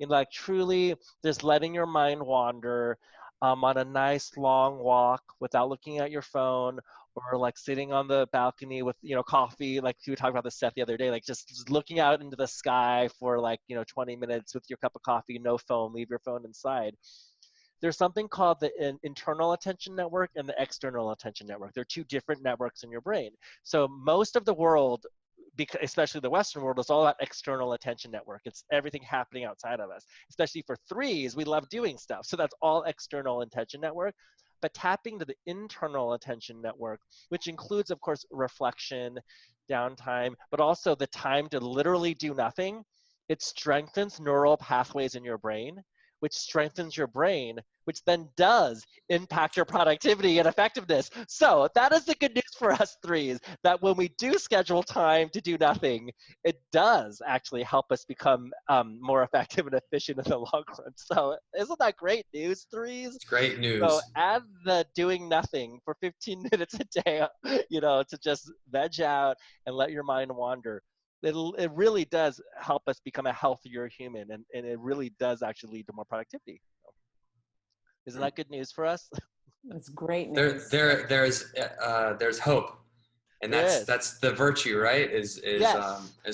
[SPEAKER 1] Like truly just letting your mind wander on a nice long walk without looking at your phone, or like sitting on the balcony with, coffee, like we talked about this Seth the other day, like just looking out into the sky for like, 20 minutes with your cup of coffee, no phone, leave your phone inside. There's something called the internal attention network and the external attention network. They're 2 different networks in your brain. So most of the world, especially the Western world, is all about external attention network. It's everything happening outside of us. Especially for 3s, we love doing stuff. So that's all external attention network. But tapping to the internal attention network, which includes, of course, reflection, downtime, but also the time to literally do nothing, it strengthens neural pathways in your brain, which strengthens your brain, which then does impact your productivity and effectiveness. So that is the good news for us 3s, that when we do schedule time to do nothing, it does actually help us become more effective and efficient in the long run. So isn't that great news, 3s?
[SPEAKER 3] It's great news.
[SPEAKER 1] So add the doing nothing for 15 minutes a day, to just veg out and let your mind wander. It really does help us become a healthier human, and it really does actually lead to more productivity. So, isn't that good news for us?
[SPEAKER 2] That's great news.
[SPEAKER 3] There's hope, and that's the virtue, right? Is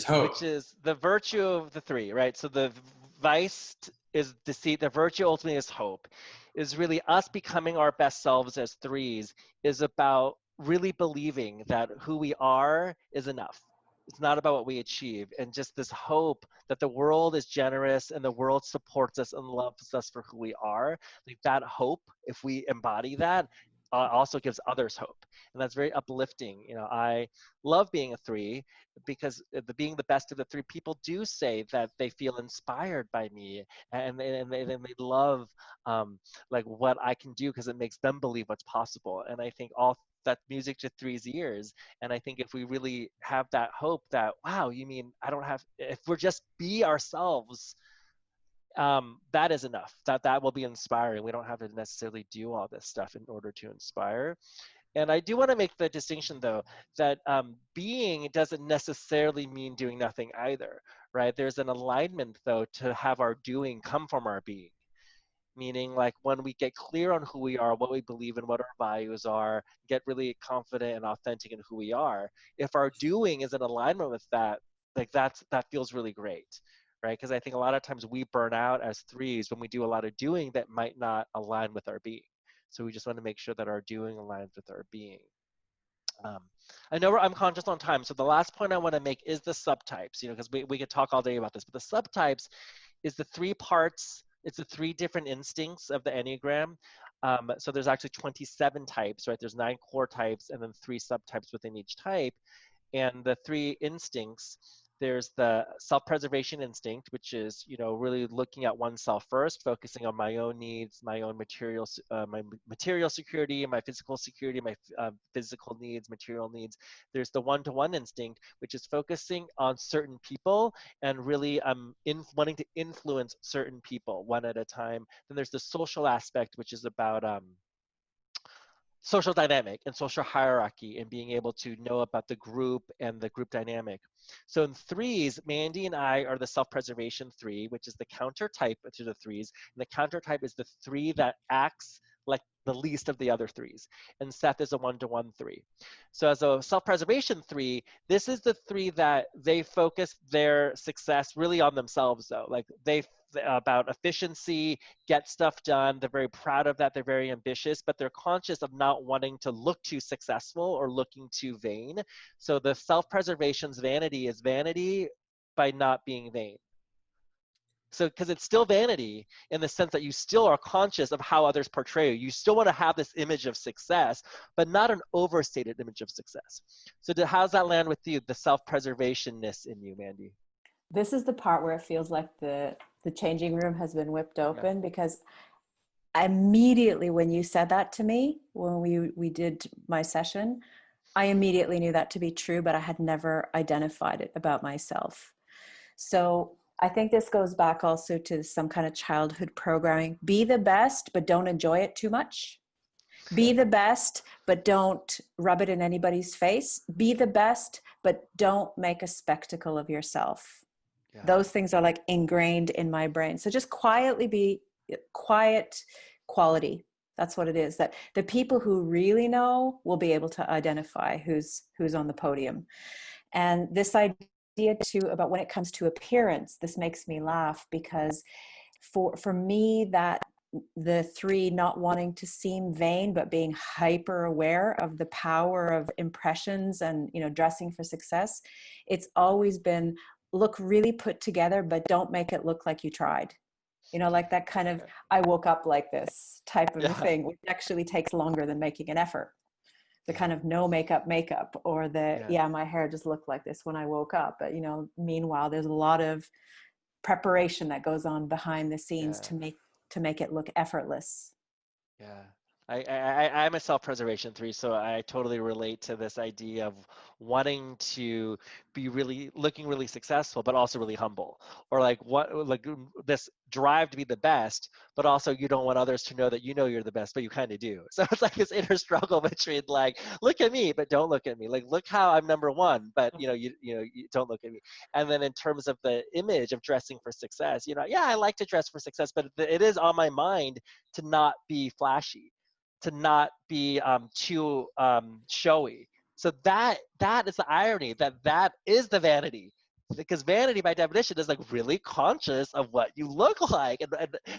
[SPEAKER 3] hope,
[SPEAKER 1] which is the virtue of the 3, right? So the vice is deceit. The virtue ultimately is hope. Is really us becoming our best selves as 3s. Is about really believing that who we are is enough. It's not about what we achieve, and just this hope that the world is generous and the world supports us and loves us for who we are. Like that hope, if we embody that, also gives others hope, and that's very uplifting. I love being a 3 because being the best of the 3, people do say that they feel inspired by me, and they love like what I can do because it makes them believe what's possible. And I think all that music to 3's ears. And I think if we really have that hope that, wow, you mean if we're just be ourselves, that is enough. That will be inspiring. We don't have to necessarily do all this stuff in order to inspire. And I do want to make the distinction, though, that being doesn't necessarily mean doing nothing either, right? There's an alignment, though, to have our doing come from our being. Meaning, like, when we get clear on who we are, what we believe in, what our values are, get really confident and authentic in who we are, if our doing is in alignment with that, like that feels really great, right? Because I think a lot of times we burn out as 3s when we do a lot of doing that might not align with our being. So we just want to make sure that our doing aligns with our being. I know I'm conscious on time, so the last point I want to make is the subtypes, because we could talk all day about this, but the subtypes is the 3 parts. It's the 3 different instincts of the Enneagram. So there's actually 27 types, right? There's 9 core types and then 3 subtypes within each type. And the 3 instincts There's the self-preservation instinct, which is, really looking at oneself first, focusing on my own needs, my own my material security, my physical security, my physical needs, material needs. There's the one-to-one instinct, which is focusing on certain people and really wanting to influence certain people one at a time. Then there's the social aspect, which is about social dynamic and social hierarchy and being able to know about the group and the group dynamic. So in threes, Mandy and I are the self-preservation three, which is the counter type to the threes. And the counter type is the three that acts like the least of the other threes. And Seth is a one-to-one three. So as a self-preservation three, this is the three that they focus their success really on themselves though. Like about efficiency, get stuff done. They're very proud of that. They're very ambitious, but they're conscious of not wanting to look too successful or looking too vain. So the self-preservation's vanity is vanity by not being vain. So, because it's still vanity in the sense that you still are conscious of how others portray you. You still want to have this image of success, but not an overstated image of success. So how's that land with you, the self-preservationness in you, Mandy?
[SPEAKER 2] This is the part where it feels like the changing room has been whipped open, because immediately when you said that to me, when we did my session, I immediately knew that to be true, but I had never identified it about myself. So I think this goes back also to some kind of childhood programming. Be the best, but don't enjoy it too much. Be the best, but don't rub it in anybody's face. Be the best, but don't make a spectacle of yourself. Yeah. Those things are like ingrained in my brain. So just quietly be quiet quality. That's what it is. That the people who really know will be able to identify who's on the podium. And this idea too about when it comes to appearance, this makes me laugh, because for me, that the three not wanting to seem vain, but being hyper aware of the power of impressions and, dressing for success, it's always been look really put together, but don't make it look like you tried. Like that kind of, I woke up like this type of thing, which actually takes longer than making an effort. The kind of no makeup, or my hair just looked like this when I woke up. But, meanwhile, there's a lot of preparation that goes on behind the scenes to make it look effortless.
[SPEAKER 1] Yeah. I'm a self-preservation three, so I totally relate to this idea of wanting to be looking really successful, but also really humble, or like this drive to be the best, but also you don't want others to know that you're the best, but you kind of do. So it's like this inner struggle between like, look at me, but don't look at me. Like, look how I'm number one, but you don't look at me. And then in terms of the image of dressing for success, I like to dress for success, but it is on my mind to not be flashy, to not be too showy. So that is the irony, that is the vanity, because vanity by definition is like really conscious of what you look like, and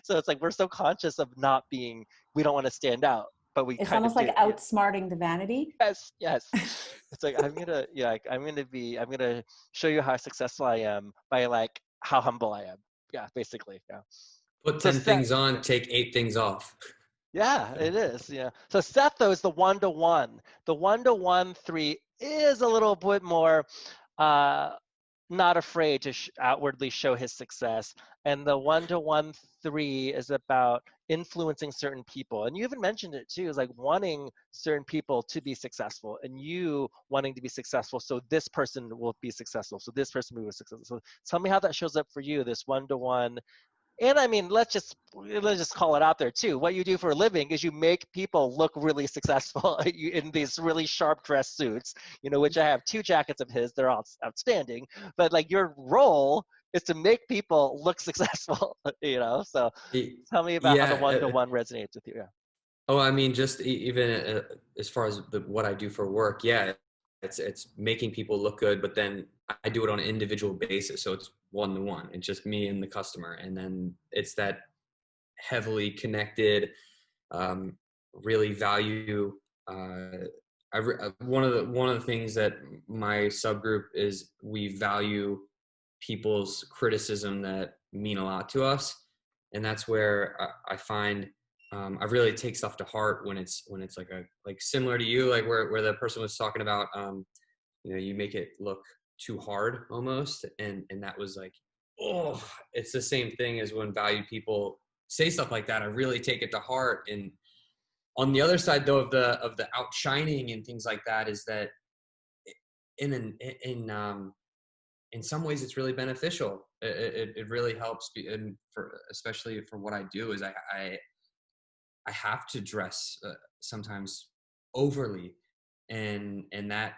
[SPEAKER 1] so it's like we're so conscious of not being, we don't want to stand out, but we
[SPEAKER 2] it's
[SPEAKER 1] kind
[SPEAKER 2] almost
[SPEAKER 1] of
[SPEAKER 2] like outsmarting the vanity.
[SPEAKER 1] Yes. It's like I'm gonna show you how successful I am by like how humble I am. Yeah, basically. Yeah.
[SPEAKER 3] Put 10 things on, take 8 things off.
[SPEAKER 1] Yeah, it is. Yeah. So Seth, though, is the one-to-one. The one-to-one three is a little bit more not afraid to outwardly show his success. And the one-to-one three is about influencing certain people. And you even mentioned it too, is like wanting certain people to be successful and you wanting to be successful. So this person will be successful. So this person will be successful. So tell me how that shows up for you, this one-to-one. And I mean, let's just call it out there too. What you do for a living is you make people look really successful in these really sharp dress suits, which I have 2 jackets of his. They're all outstanding. But like your role is to make people look successful, So tell me about how the one-to-one resonates with you. Yeah.
[SPEAKER 3] Oh, I mean, just even as far as what I do for work, it's making people look good, but then I do it on an individual basis. So it's one-to-one. It's just me and the customer. And then it's that heavily connected, really value. One of the things that my subgroup is, we value people's criticism that mean a lot to us. And that's where I find I really take stuff to heart when it's like similar to you, like where the person was talking about, you make it look too hard almost. And that was like, oh, it's the same thing as when valued people say stuff like that. I really take it to heart. And on the other side though, of the outshining and things like that, is that in some ways it's really beneficial. It really helps, and especially for what I do, is I have to dress sometimes overly, and that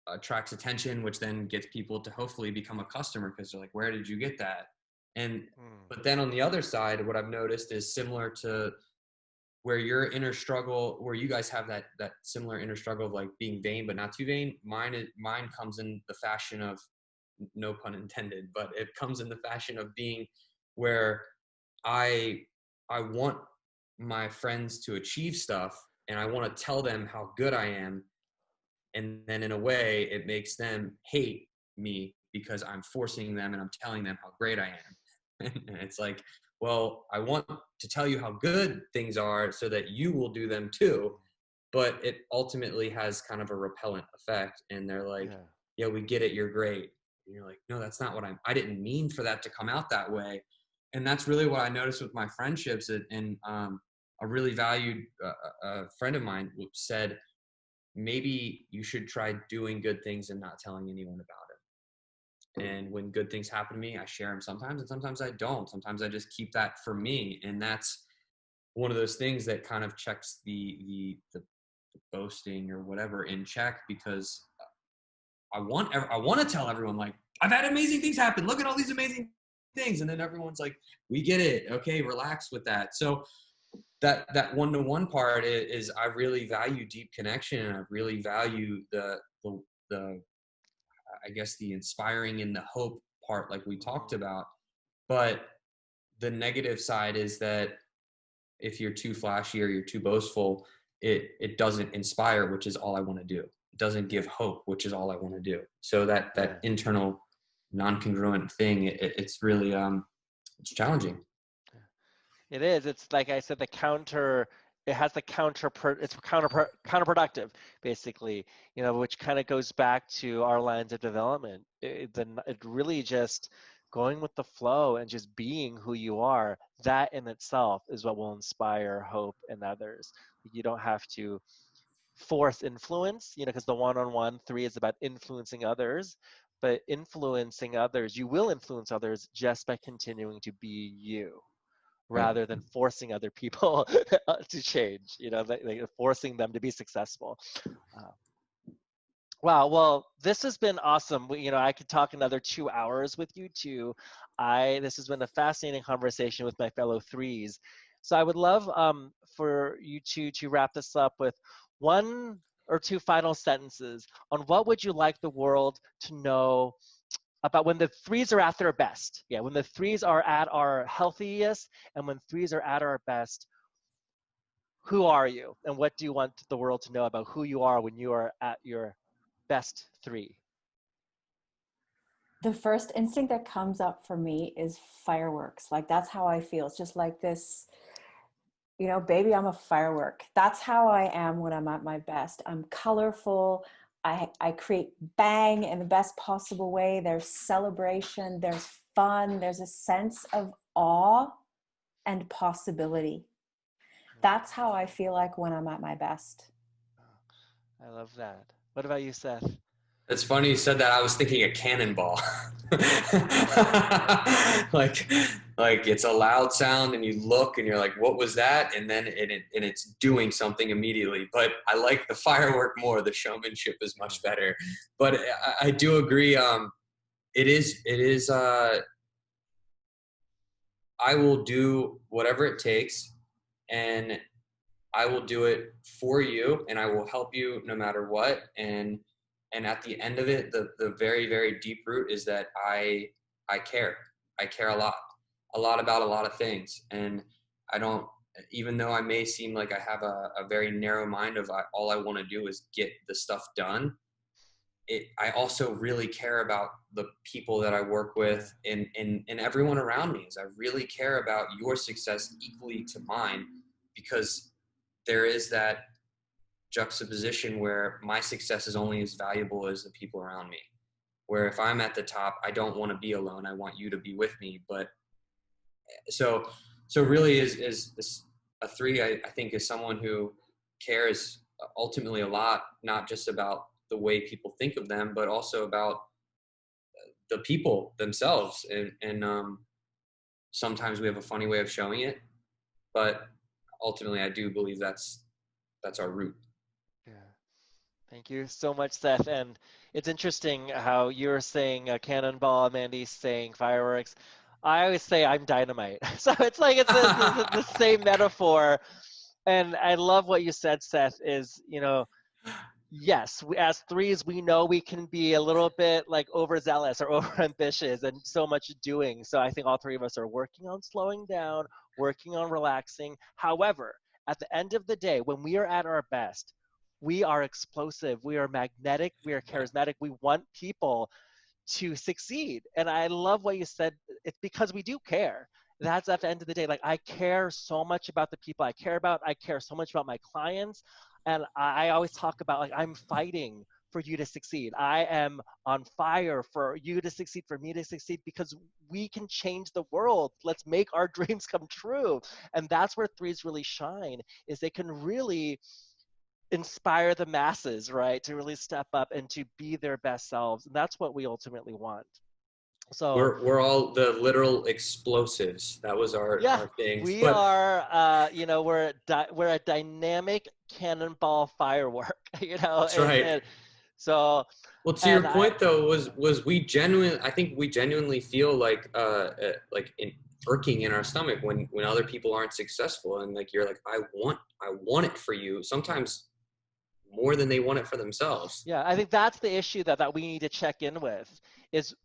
[SPEAKER 3] attracts attention, which then gets people to hopefully become a customer, because they're like, where did you get that? And but then on the other side, what I've noticed is similar to where your inner struggle, where you guys have that similar inner struggle of like being vain but not too vain. Mine comes in the fashion of, no pun intended, but it comes in the fashion of being where I want my friends to achieve stuff, and I want to tell them how good I am. And then in a way it makes them hate me because I'm forcing them and I'm telling them how great I am. And it's like, well, I want to tell you how good things are so that you will do them too. But it ultimately has kind of a repellent effect. And they're like, yeah, we get it. You're great. And you're like, no, that's not what I didn't mean for that to come out that way. And that's really what I noticed with my friendships. And a really valued friend of mine said, maybe you should try doing good things and not telling anyone about it. And when good things happen to me, I share them sometimes, and sometimes I don't. Sometimes I just keep that for me. And that's one of those things that kind of checks the boasting or whatever in check, because I want to tell everyone, like, I've had amazing things happen. Look at all these amazing things. And then everyone's like, we get it. Okay, relax with that. So that one-to-one part is I really value deep connection, and I really value the I guess the inspiring and the hope part, like we talked about. But the negative side is that if you're too flashy or you're too boastful, it doesn't inspire, which is all I want to do. It doesn't give hope, which is all I want to do. So that internal non-congruent thing, it's really it's challenging.
[SPEAKER 1] It is. It's like I said, it has the it's counterproductive, basically, which kind of goes back to our lines of development. It really just going with the flow and just being who you are, that in itself is what will inspire hope in others. You don't have to force influence, because the one-on-one 3 is about influencing others, but influencing others, you will influence others just by continuing to be you, rather than forcing other people to change, like forcing them to be successful. Wow, well, this has been awesome. I could talk another 2 hours with you too. This has been a fascinating conversation with my fellow 3s. So I would love for you to wrap this up with 1 or 2 final sentences on what would you like the world to know about when the 3s are at their best. Yeah, when the 3s are at our healthiest, and when 3s are at our best, who are you? And what do you want the world to know about who you are when you are at your best 3?
[SPEAKER 2] The first instinct that comes up for me is fireworks. Like, that's how I feel. It's just like this, baby, I'm a firework. That's how I am when I'm at my best. I'm colorful. I create bang in the best possible way. There's celebration, there's fun, there's a sense of awe and possibility. That's how I feel like when I'm at my best.
[SPEAKER 1] I love that. What about you, Seth?
[SPEAKER 3] It's funny you said that. I was thinking a cannonball. like it's a loud sound, and you look and you're like, what was that? And then it's doing something immediately. But I like the firework more. The showmanship is much better. But I do agree. It is I will do whatever it takes, and I will do it for you, and I will help you no matter what. And at the end of it, the very, very deep root is that I care. I care a lot about a lot of things. And I don't, even though I may seem like I have a very narrow mind of all I want to do is get the stuff done, I also really care about the people that I work with and everyone around me. I really care about your success equally to mine, because there is that juxtaposition where my success is only as valuable as the people around me. where if I'm at the top, I don't want to be alone. I want you to be with me. But so really is this a 3, I think, is someone who cares ultimately a lot, not just about the way people think of them, but also about the people themselves. And sometimes we have a funny way of showing it, but ultimately I do believe that's our root.
[SPEAKER 1] Yeah. Thank you so much, Seth. And it's interesting how you're saying cannonball, Mandy's saying fireworks. I always say I'm dynamite. So it's like it's the same metaphor. And I love what you said, Seth, is, yes, as threes, we know we can be a little bit like overzealous or overambitious and so much doing. So I think all three of us are working on slowing down, working on relaxing. However, at the end of the day, when we are at our best, we are explosive, we are magnetic, we are charismatic. We want people to succeed. And I love what you said. It's because we do care. That's at the end of the day. Like, I care so much about the people I care about. I care so much about my clients. And I always talk about, like, I'm fighting for you to succeed. I am on fire for you to succeed, for me to succeed, because we can change the world. Let's make our dreams come true. And that's where threes really shine, is they can really inspire the masses, right? To really step up and to be their best selves. And that's what we ultimately want. So
[SPEAKER 3] We're all the literal explosives. That was
[SPEAKER 1] yeah,
[SPEAKER 3] our thing.
[SPEAKER 1] we
[SPEAKER 3] But
[SPEAKER 1] are, we're a dynamic cannonball firework,
[SPEAKER 3] that's right.
[SPEAKER 1] So,
[SPEAKER 3] Well, to your
[SPEAKER 1] and
[SPEAKER 3] point though, was we genuinely, I think we genuinely feel like irking in our stomach when other people aren't successful, and like you're like, I want it for you. Sometimes more than they want it for themselves.
[SPEAKER 1] yeah, I think that's the issue that we need to check in with, is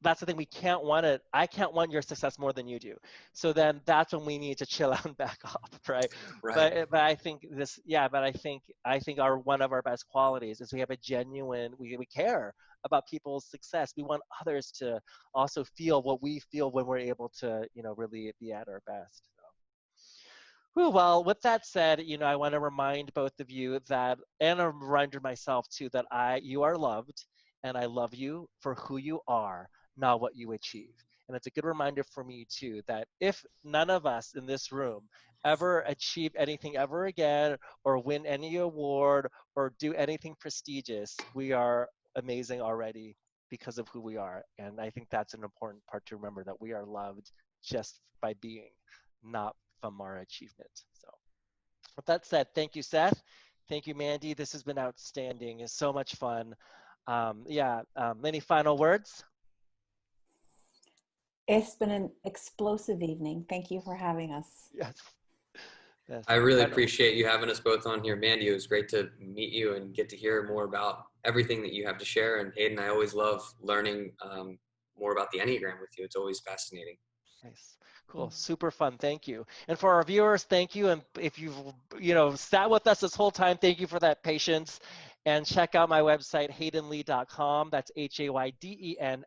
[SPEAKER 1] that's the thing, we can't want it. I can't want your success more than you do. So then that's when we need to chill out and back off, right?
[SPEAKER 3] Right.
[SPEAKER 1] But I think I think one of our best qualities is we have a genuine, we care about people's success. We want others to also feel what we feel when we're able to, really be at our best. Well, with that said, I want to remind both of you that, and a reminder myself too, that you are loved, and I love you for who you are, not what you achieve. And it's a good reminder for me too, that if none of us in this room ever achieve anything ever again, or win any award, or do anything prestigious, we are amazing already because of who we are. And I think that's an important part to remember, that we are loved just by being, not from our achievement. So with that said, thank you, Seth. Thank you, Mandy. This has been outstanding. It's so much fun. Any final words?
[SPEAKER 2] It's been an explosive evening. Thank you for having us.
[SPEAKER 1] Yes. Yes,
[SPEAKER 3] I really
[SPEAKER 1] incredible.
[SPEAKER 3] appreciate you having us both on here. Mandy, it was great to meet you and get to hear more about everything that you have to share. And Hayden, I always love learning more about the Enneagram with you. It's always fascinating.
[SPEAKER 1] Nice. Cool. Super fun. Thank you. And for our viewers, thank you. And if you've, sat with us this whole time, thank you for that patience. And check out my website, haydenlee.com. That's HAYDENLEE.com.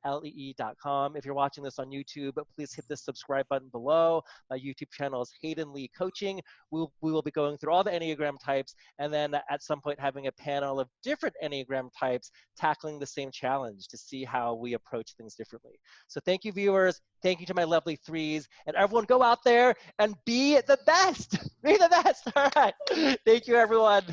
[SPEAKER 1] If you're watching this on YouTube, please hit the subscribe button below. My YouTube channel is Hayden Lee Coaching. We will be going through all the Enneagram types, and then at some point having a panel of different Enneagram types tackling the same challenge to see how we approach things differently. So thank you, viewers. Thank you to my lovely threes. And everyone, go out there and be the best. Be the best. All right. Thank you, everyone.